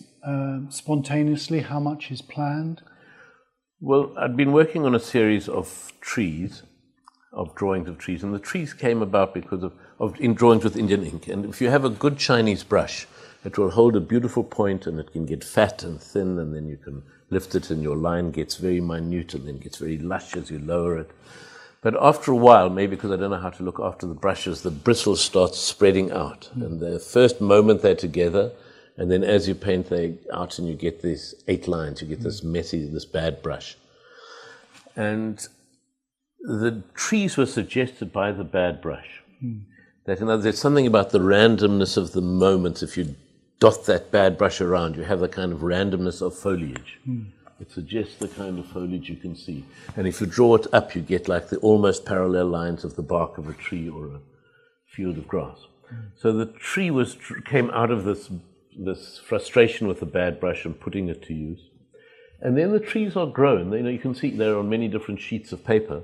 spontaneously? How much is planned? Well, I'd been working on a series of trees, of drawings of trees, and the trees came about because in drawings with Indian ink. And if you have a good Chinese brush, it will hold a beautiful point, and it can get fat and thin, and then you can lift it, and your line gets very minute, and then gets very lush as you lower it. But after a while, maybe because I don't know how to look after the brushes, the bristles start spreading out. And the first moment they're together, and then as you paint they out and you get these 8 lines, you get this messy, this bad brush. And the trees were suggested by the bad brush. That in other words, there's something about the randomness of the moments. If you dot that bad brush around, you have the kind of randomness of foliage. It suggests the kind of foliage you can see. And if you draw it up, you get like the almost parallel lines of the bark of a tree or a field of grass. So the tree came out of this frustration with the bad brush and putting it to use. And then the trees are grown. You can see they're on many different sheets of paper.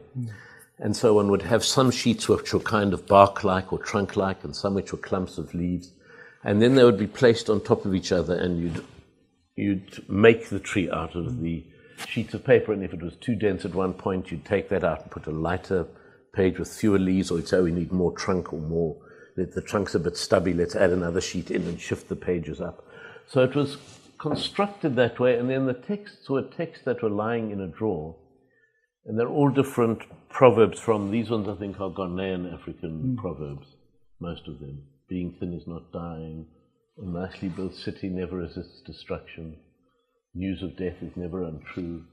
And so one would have some sheets which were kind of bark-like or trunk-like, and some which were clumps of leaves. And then they would be placed on top of each other, and you'd make the tree out of the sheets of paper, and if it was too dense at one point, you'd take that out and put a lighter page with fewer leaves, or you'd say, we need more trunk or more. The trunk's a bit stubby, let's add another sheet in and shift the pages up. So it was constructed that way, and then the texts were texts that were lying in a drawer, and they're all different proverbs from, these ones I think are Ghanaian African proverbs, most of them. Being thin is not dying. A nicely built city never resists destruction. News of death is never untrue.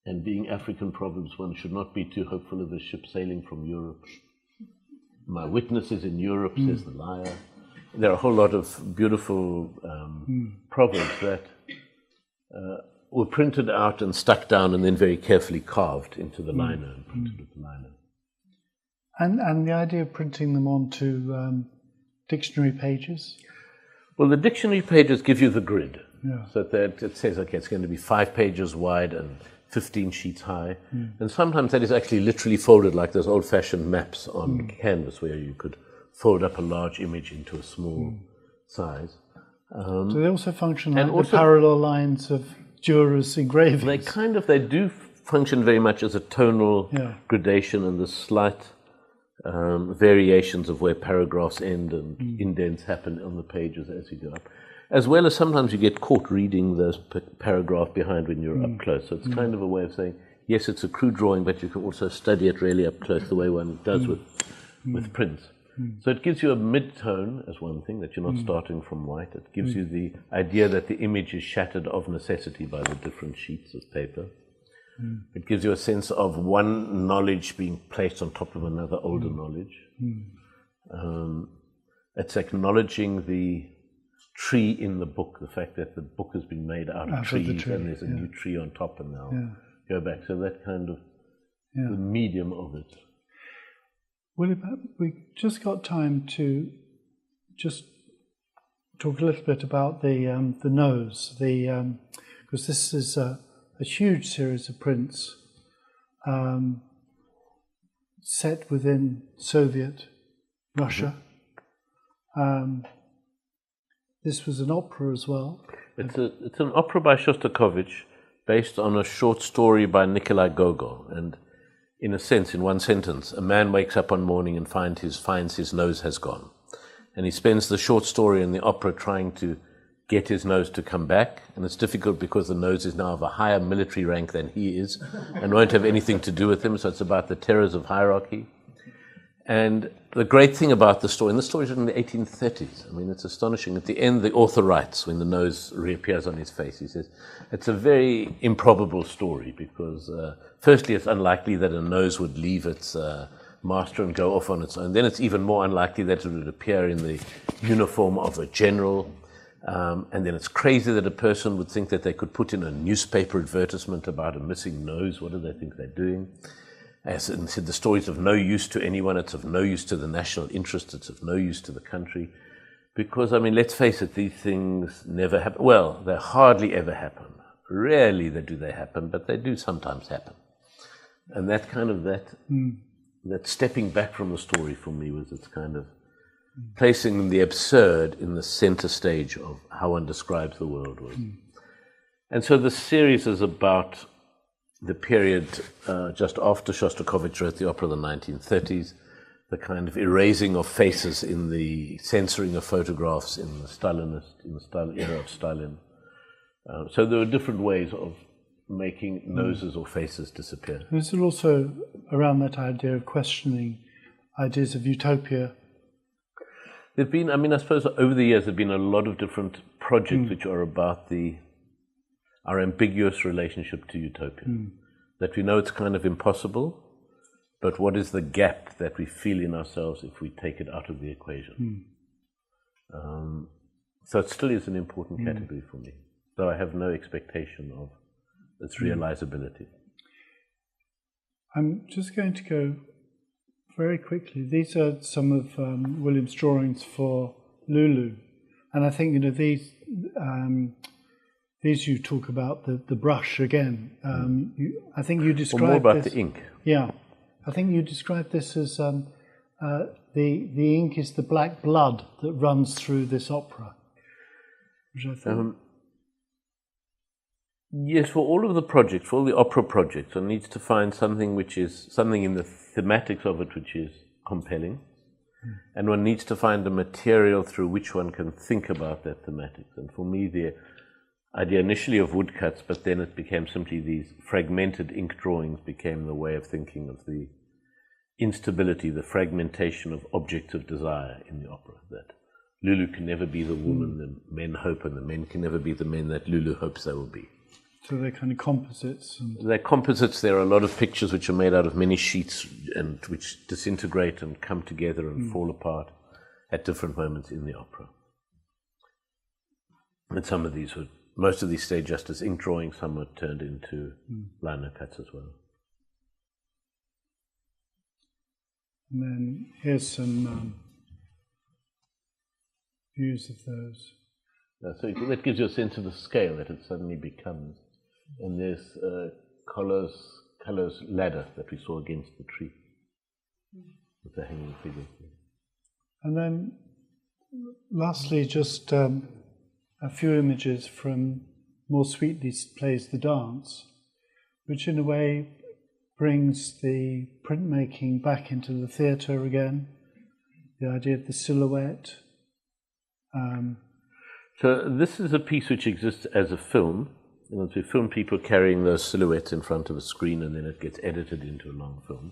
And being African proverbs, one should not be too hopeful of a ship sailing from Europe. My witness is in Europe, says the liar. There are a whole lot of beautiful proverbs that were printed out and stuck down and then very carefully carved into the liner and printed with the liner. And the idea of printing them onto dictionary pages? Well, the dictionary pages give you the grid. So that it says, okay, it's going to be 5 pages wide and 15 sheets high. And sometimes that is actually literally folded like those old-fashioned maps on canvas where you could fold up a large image into a small size. Do they also function like the parallel lines of Dürer's engravings? They do function very much as a tonal gradation, and the slight variations of where paragraphs end and indents happen on the pages as you go up. As well as sometimes you get caught reading the paragraph behind when you're up close. So it's kind of a way of saying, yes, it's a crude drawing, but you can also study it really up close the way one does with prints. So it gives you a mid-tone as one thing, that you're not starting from white. It gives you the idea that the image is shattered of necessity by the different sheets of paper. It gives you a sense of one knowledge being placed on top of another older knowledge. It's acknowledging the tree in the book, the fact that the book has been made out of trees and there's a yeah. new tree on top, and now Yeah. go back. So that kind of Yeah. the medium of it. William, we just got time to just talk a little bit about the nose, because this is a huge series of prints set within Soviet Russia. This was an opera as well. It's an opera by Shostakovich based on a short story by Nikolai Gogol. And in a sense, in one sentence, a man wakes up one morning and finds his nose has gone. And he spends the short story in the opera trying to get his nose to come back. And it's difficult because the nose is now of a higher military rank than he is and won't have anything to do with him. So it's about the terrors of hierarchy. And the great thing about the story, and the story is written in the 1830s, I mean, it's astonishing. At the end, the author writes, when the nose reappears on his face, he says, it's a very improbable story because, firstly, it's unlikely that a nose would leave its master and go off on its own. Then it's even more unlikely that it would appear in the uniform of a general. And then it's crazy that a person would think that they could put in a newspaper advertisement about a missing nose. What do they think they're doing? As I said, the story's of no use to anyone. It's of no use to the national interest. It's of no use to the country. Because, I mean, let's face it, these things never happen. Well, they hardly ever happen. Rarely do they happen, but they do sometimes happen. And that kind of, that stepping back from the story for me was its kind of placing the absurd in the center stage of how one describes the world was. And so the series is about the period just after Shostakovich wrote the opera of the 1930s, the kind of erasing of faces in the censoring of photographs in the era of Stalin. So there were different ways of making noses or faces disappear. Is it also around that idea of questioning ideas of utopia? There've been, I mean, I suppose over the years there've been a lot of different projects which are about our ambiguous relationship to utopia. That we know it's kind of impossible, but what is the gap that we feel in ourselves if we take it out of the equation? So it still is an important category for me, though I have no expectation of its realizability. I'm just going to go very quickly. These are some of William's drawings for Lulu, and I think these you talk about the brush again. I think you described more about this, the ink. Yeah, I think you described this as the ink is the black blood that runs through this opera, which I think. Yes, for all of the projects, for all the opera projects, one needs to find something which is something in the thematics of it which is compelling, and one needs to find a material through which one can think about that thematics. And for me, the idea initially of woodcuts, but then it became simply these fragmented ink drawings became the way of thinking of the instability, the fragmentation of objects of desire in the opera. That Lulu can never be the woman the men hope, and the men can never be the men that Lulu hopes they will be. So they're kind of composites. They're composites. There are a lot of pictures which are made out of many sheets and which disintegrate and come together and fall apart at different moments in the opera. And some of these most of these stayed just as ink drawings, some were turned into lino cuts as well. And then here's some views of those. So that gives you a sense of the scale that it suddenly becomes. And there's Kahlo's ladder that we saw against the tree with the hanging figure. And then lastly, just a few images from More Sweetly Plays the Dance, which in a way brings the printmaking back into the theatre again, the idea of the silhouette. So this is a piece which exists as a film. We film people carrying those silhouettes in front of a screen, and then it gets edited into a long film.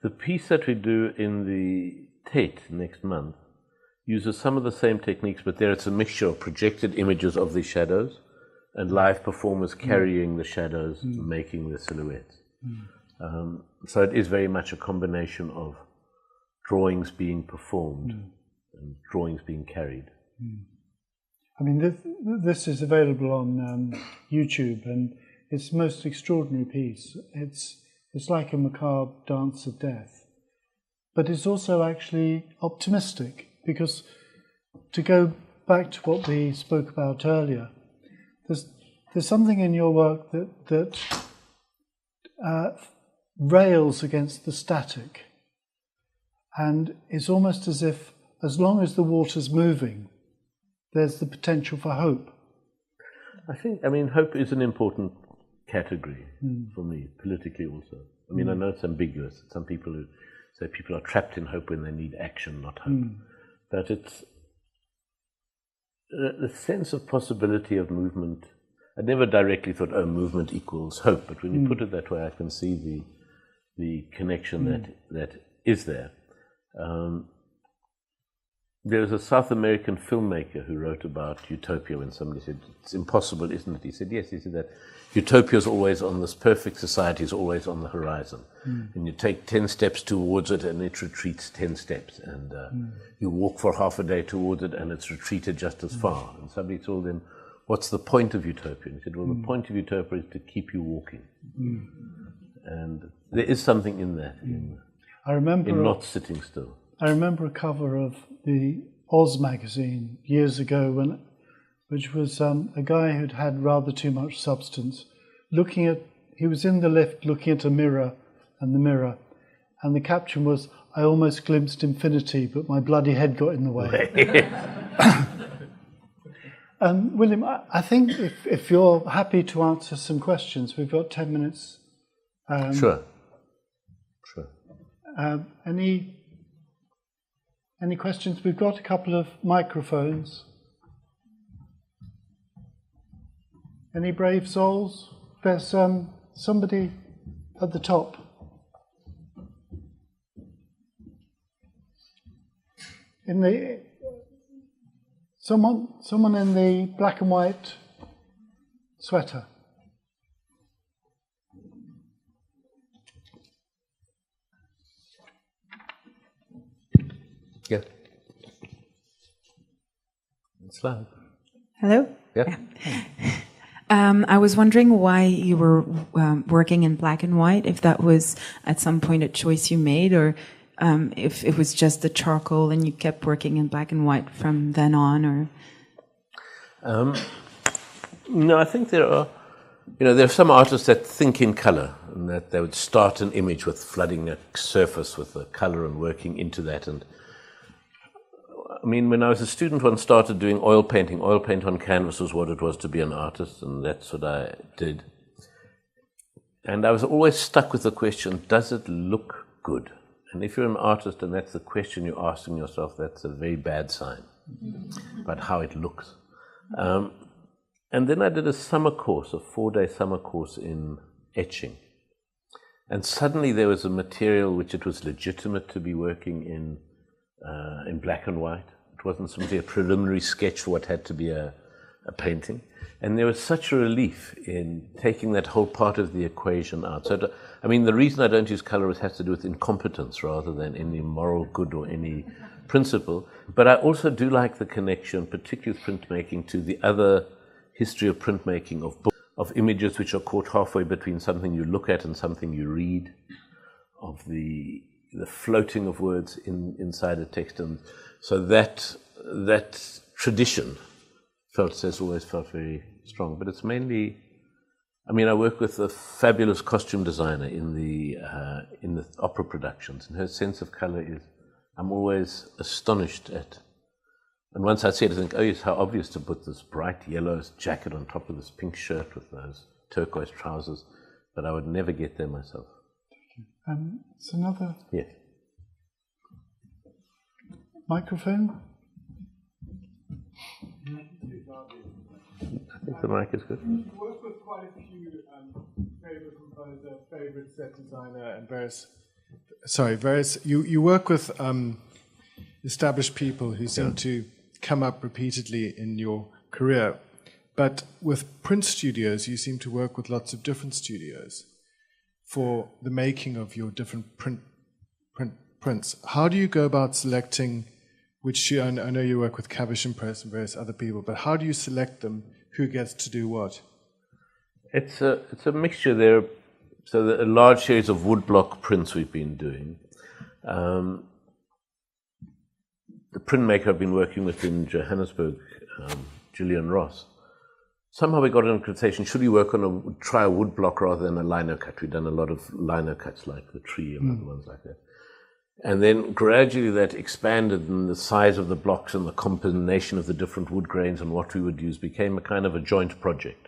The piece that we do in the Tate next month uses some of the same techniques, but there it's a mixture of projected images of the shadows and live performers carrying the shadows, making the silhouettes. So it is very much a combination of drawings being performed and drawings being carried. I mean, this is available on YouTube, and it's the most extraordinary piece. It's like a macabre dance of death, but it's also actually optimistic, because to go back to what we spoke about earlier, there's something in your work that rails against the static, and it's almost as if, as long as the water's moving, there's the potential for hope. I mean, hope is an important category for me, politically also. I mean, I know it's ambiguous. Some people who say people are trapped in hope when they need action, not hope. But it's the sense of possibility of movement. I never directly thought, oh, movement equals hope. But when you put it that way, I can see the connection that is there. There was a South American filmmaker who wrote about utopia when somebody said, it's impossible, isn't it? He said, yes. He said that utopia is always on this perfect society, is always on the horizon. And you take 10 steps towards it and it retreats 10 steps. And you walk for half a day towards it and it's retreated just as far. And somebody told him, what's the point of utopia? And he said, well, the point of utopia is to keep you walking. And there is something in that, in not sitting still. I remember a cover of the Oz magazine years ago, which was a guy who'd had rather too much substance. He was in the lift looking at a mirror, and the caption was, "I almost glimpsed infinity, but my bloody head got in the way." William, I think if you're happy to answer some questions, we've got 10 minutes. Sure. Any questions? We've got a couple of microphones. Any brave souls? There's somebody at the top. Someone in the black and white sweater. Yeah. It's loud. Hello? Yeah. I was wondering why you were working in black and white, if that was at some point a choice you made, or if it was just the charcoal and you kept working in black and white from then on, or... No, I think there are some artists that think in color, and that they would start an image with flooding a surface with the color and working into that. And I mean, when I was a student, one started doing oil painting. Oil paint on canvas was what it was to be an artist, and that's what I did. And I was always stuck with the question, does it look good? And if you're an artist and that's the question you're asking yourself, that's a very bad sign about how it looks. And then I did a 4-day summer course in etching. And suddenly there was a material which it was legitimate to be working in black and white. It wasn't simply a preliminary sketch for what had to be a painting. And there was such a relief in taking that whole part of the equation out. So, the reason I don't use color has to do with incompetence rather than any moral good or any principle. But I also do like the connection, particularly with printmaking, to the other history of printmaking, of books, of images which are caught halfway between something you look at and something you read, of the floating of words inside a text. And so that tradition has always felt very strong. But it's mainly, I work with a fabulous costume designer in the opera productions, and her sense of color is, I'm always astonished at. And once I see it, I think, oh yes, how obvious to put this bright yellow jacket on top of this pink shirt with those turquoise trousers, but I would never get there myself. It's another yes. Microphone. I think the mic is good. You work with quite a few favorite composer, favorite set designer, and various. You work with established people who seem to come up repeatedly in your career, but with print studios, you seem to work with lots of different studios for the making of your different prints. How do you go about selecting which I know you work with Cavish and Press and various other people, but how do you select them? Who gets to do what? It's a mixture there. So a large series of woodblock prints we've been doing. The printmaker I've been working with in Johannesburg, Gillian Ross, somehow we got an invitation, should we try a woodblock rather than a lino cut? We've done a lot of lino cuts like the tree and other ones like that. And then gradually that expanded, and the size of the blocks and the combination of the different wood grains and what we would use became a kind of a joint project.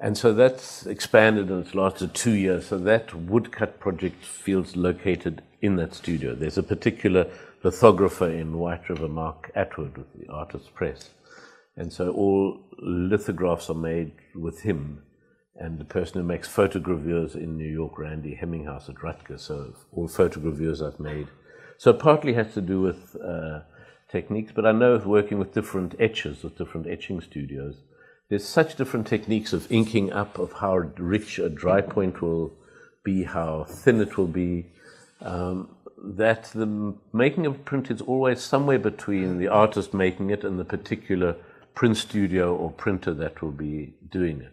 And so that's expanded, and it's lasted 2 years. So that woodcut project feels located in that studio. There's a particular lithographer in White River, Mark Atwood, with the Artist's Press. And so all lithographs are made with him. And the person who makes photogravures in New York, Randy Hemminghouse at Rutgers. So all photogravures I've made. So it partly has to do with techniques, but I know working with different etchers, with different etching studios, there's such different techniques of inking up, of how rich a dry point will be, how thin it will be, that the making of a print is always somewhere between the artist making it and the particular print studio or printer that will be doing it.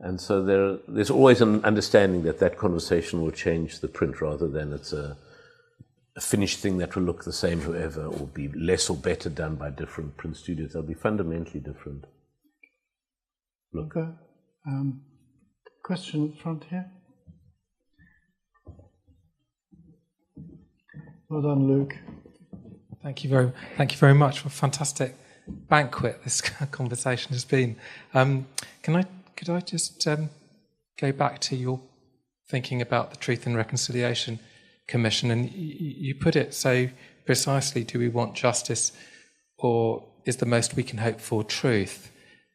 And so there's always an understanding that that conversation will change the print rather than it's a finished thing that will look the same forever or be less or better done by different print studios. They'll be fundamentally different. Look. Okay. Question at front here. Well done, Luke. Thank you very much for a fantastic banquet this conversation has been. Could I just go back to your thinking about the Truth and Reconciliation Commission, and you put it so precisely: do we want justice, or is the most we can hope for truth?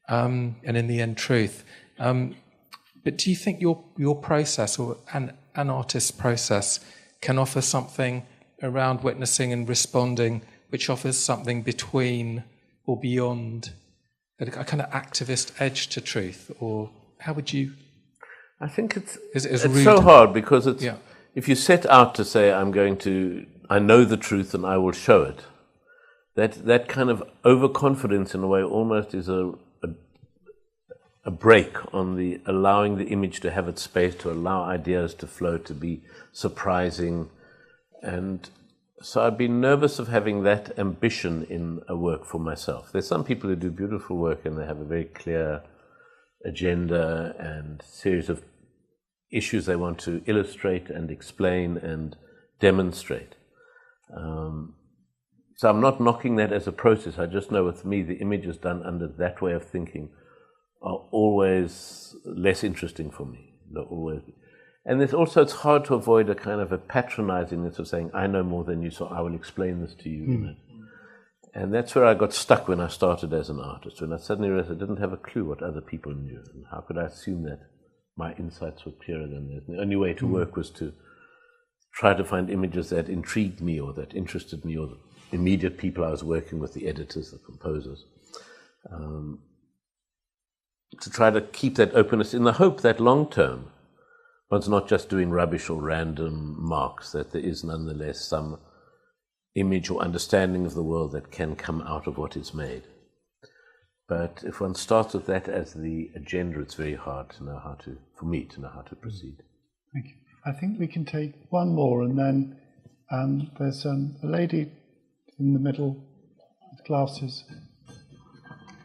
And in the end, truth. But do you think your process, or an artist's process, can offer something around witnessing and responding, which offers something between or beyond, a kind of activist edge to truth? Or how would you? I think it's rude. so hard because if you set out to say, I know the truth and I will show it, that kind of overconfidence in a way almost is a break on the allowing the image to have its space, to allow ideas to flow, to be surprising. And so I've been nervous of having that ambition in a work for myself. There's some people who do beautiful work and they have a very clear agenda and series of issues they want to illustrate and explain and demonstrate. So I'm not knocking that as a process. I just know with me, the images done under that way of thinking are always less interesting for me. They'll always be. And there's also, it's hard to avoid a kind of a patroningness of saying, I know more than you, so I will explain this to you. You know? And that's where I got stuck when I started as an artist, when I suddenly realized I didn't have a clue what other people knew. And how could I assume that my insights were clearer than theirs? And the only way to work was to try to find images that intrigued me or that interested me, or the immediate people I was working with, the editors, the composers. To try to keep that openness in the hope that long term, one's not just doing rubbish or random marks, that there is nonetheless some image or understanding of the world that can come out of what is made. But if one starts with that as the agenda, it's very hard to know for me to know how to proceed. Thank you. I think we can take one more, and then there's a lady in the middle with glasses.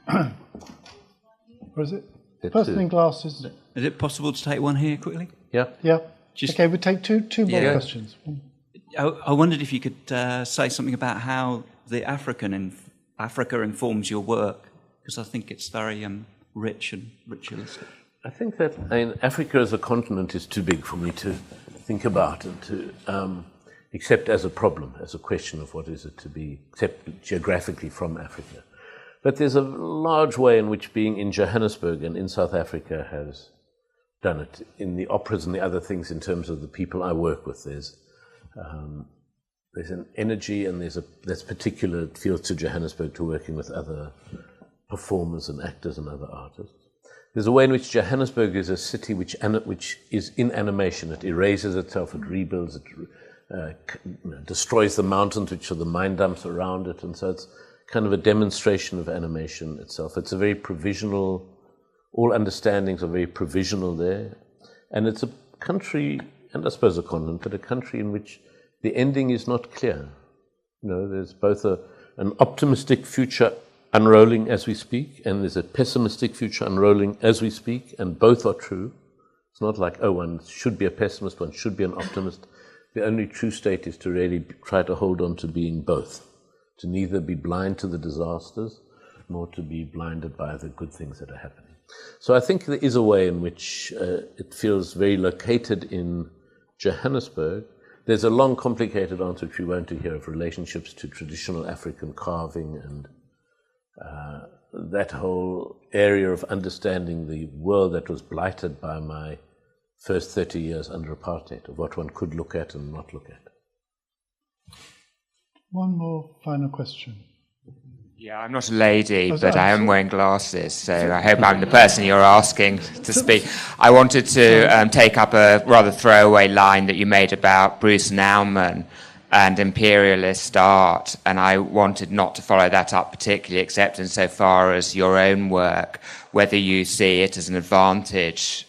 Or is it? Person in glasses. Is it possible to take one here quickly? Yeah. Yeah. Okay, we'll take two more questions. I wondered if you could say something about how the Africa informs your work, because I think it's very rich and ritualistic. I think that Africa as a continent is too big for me to think about and to accept as a problem, as a question of what is it to be accepted geographically from Africa. But there's a large way in which being in Johannesburg and in South Africa has done it, in the operas and the other things in terms of the people I work with. There's an energy, and there's particular fields to Johannesburg to working with other performers and actors and other artists. There's a way in which Johannesburg is a city which is in animation. It erases itself, it rebuilds, it destroys the mountains, which are the mine dumps around it, and so it's kind of a demonstration of animation itself. It's a very provisional, all understandings are very provisional there, and it's a country, and I suppose a continent, but a country in which the ending is not clear. There's both an optimistic future unrolling as we speak, and there's a pessimistic future unrolling as we speak, and both are true. It's not like, one should be a pessimist, one should be an optimist. The only true state is to really try to hold on to being both, to neither be blind to the disasters, nor to be blinded by the good things that are happening. So I think there is a way in which it feels very located in Johannesburg. There's a long, complicated answer which we won't hear of relationships to traditional African carving and that whole area of understanding the world that was blighted by my first 30 years under apartheid, of what one could look at and not look at. One more final question. Yeah, I'm not a lady, but I am wearing glasses, so I hope I'm the person you're asking to speak. I wanted to take up a rather throwaway line that you made about Bruce Nauman and imperialist art, and I wanted not to follow that up particularly, except insofar as your own work, whether you see it as an advantage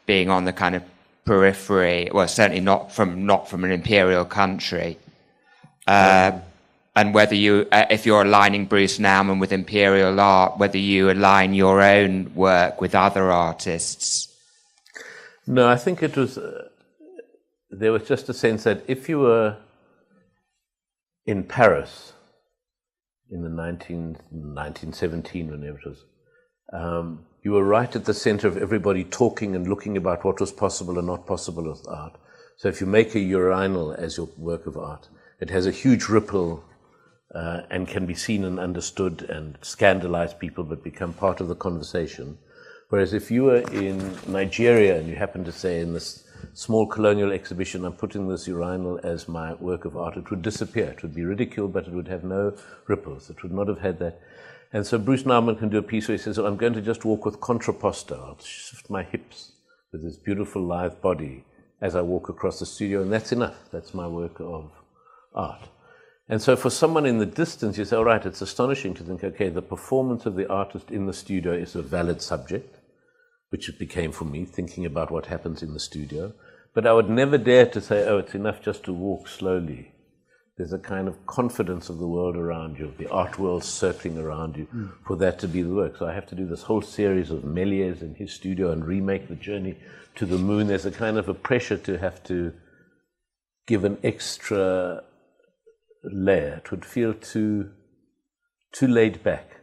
being on the kind of periphery, well, certainly not from an imperial country, and whether you, if you're aligning Bruce Nauman with imperial art, whether you align your own work with other artists. No, I think it was, there was just a sense that if you were in Paris in the 1917, whenever it was, you were right at the center of everybody talking and looking about what was possible and not possible with art. So if you make a urinal as your work of art, it has a huge ripple and can be seen and understood and scandalize people but become part of the conversation. Whereas if you were in Nigeria and you happen to say in this small colonial exhibition, I'm putting this urinal as my work of art, it would disappear. It would be ridiculed, but it would have no ripples. It would not have had that. And so Bruce Nauman can do a piece where he says, I'm going to just walk with contrapposto. I'll shift my hips with this beautiful lithe body as I walk across the studio, and that's enough. That's my work of art. And so for someone in the distance, you say, all right, it's astonishing to think, okay, the performance of the artist in the studio is a valid subject, which it became for me, thinking about what happens in the studio. But I would never dare to say, it's enough just to walk slowly. There's a kind of confidence of the world around you, of the art world circling around you, for that to be the work. So I have to do this whole series of Méliès in his studio and remake the journey to the moon. There's a kind of a pressure to have to give an extra layer. It would feel too laid back,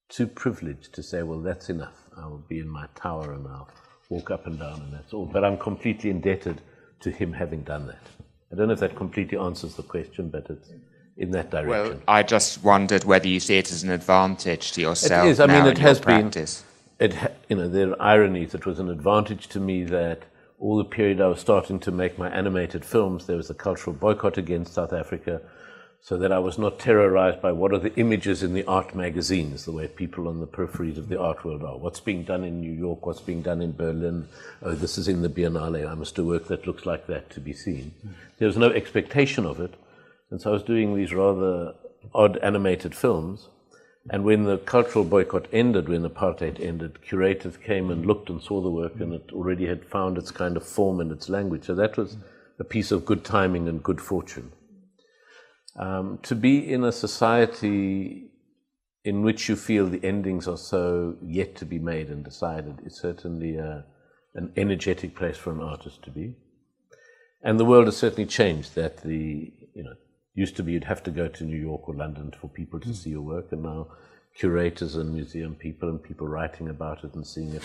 too privileged to say, well, that's enough. I will be in my tower and I'll walk up and down and that's all. But I'm completely indebted to him having done that. I don't know if that completely answers the question, but it's in that direction. Well, I just wondered whether you see it as an advantage to yourself. It is. I mean, it has been. Practice. There are ironies. It was an advantage to me that all the period I was starting to make my animated films, there was a cultural boycott against South Africa, so that I was not terrorized by what are the images in the art magazines, the way people on the peripheries of the art world are. What's being done in New York, what's being done in Berlin, oh, this is in the Biennale, I must do work that looks like that to be seen. There was no expectation of it, and so I was doing these rather odd animated films, and when the cultural boycott ended, when apartheid ended, curators came and looked and saw the work, and it already had found its kind of form and its language. So that was a piece of good timing and good fortune. To be in a society in which you feel the endings are so yet to be made and decided is certainly an energetic place for an artist to be. And the world has certainly changed. That used to be you'd have to go to New York or London for people to see your work, and now curators and museum people and people writing about it and seeing it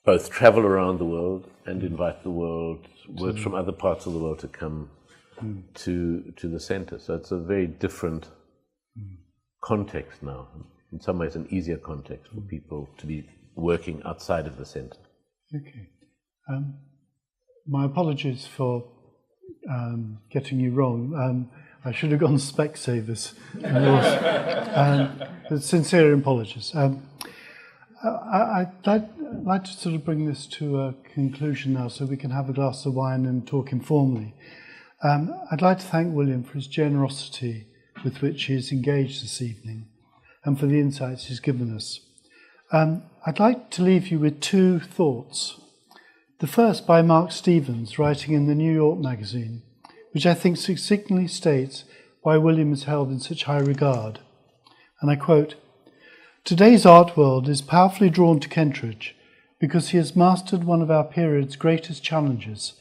both travel around the world and invite the world, works from other parts of the world to come to the center. So it's a very different context now. In some ways, an easier context for people to be working outside of the center. Okay. My apologies for getting you wrong. I should have gone Specsavers. Sincere apologies. I'd like to sort of bring this to a conclusion now so we can have a glass of wine and talk informally. I'd like to thank William for his generosity with which he is engaged this evening and for the insights he's given us. I'd like to leave you with two thoughts. The first by Mark Stevens, writing in the New York Magazine, which I think succinctly states why William is held in such high regard. And I quote, "Today's art world is powerfully drawn to Kentridge because he has mastered one of our period's greatest challenges,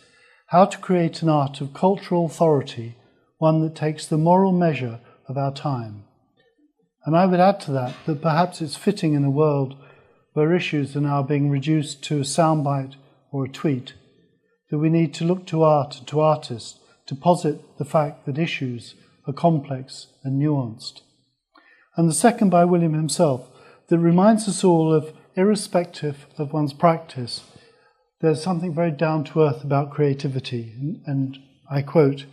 how to create an art of cultural authority, one that takes the moral measure of our time." And I would add to that perhaps it's fitting in a world where issues are now being reduced to a soundbite or a tweet, that we need to look to art and to artists to posit the fact that issues are complex and nuanced. And the second by William himself, that reminds us all of, irrespective of one's practice, there's something very down to earth about creativity. And I quote,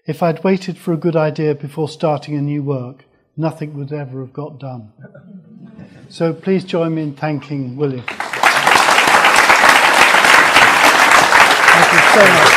"If I'd waited for a good idea before starting a new work, nothing would ever have got done." So please join me in thanking William. Thank you so much.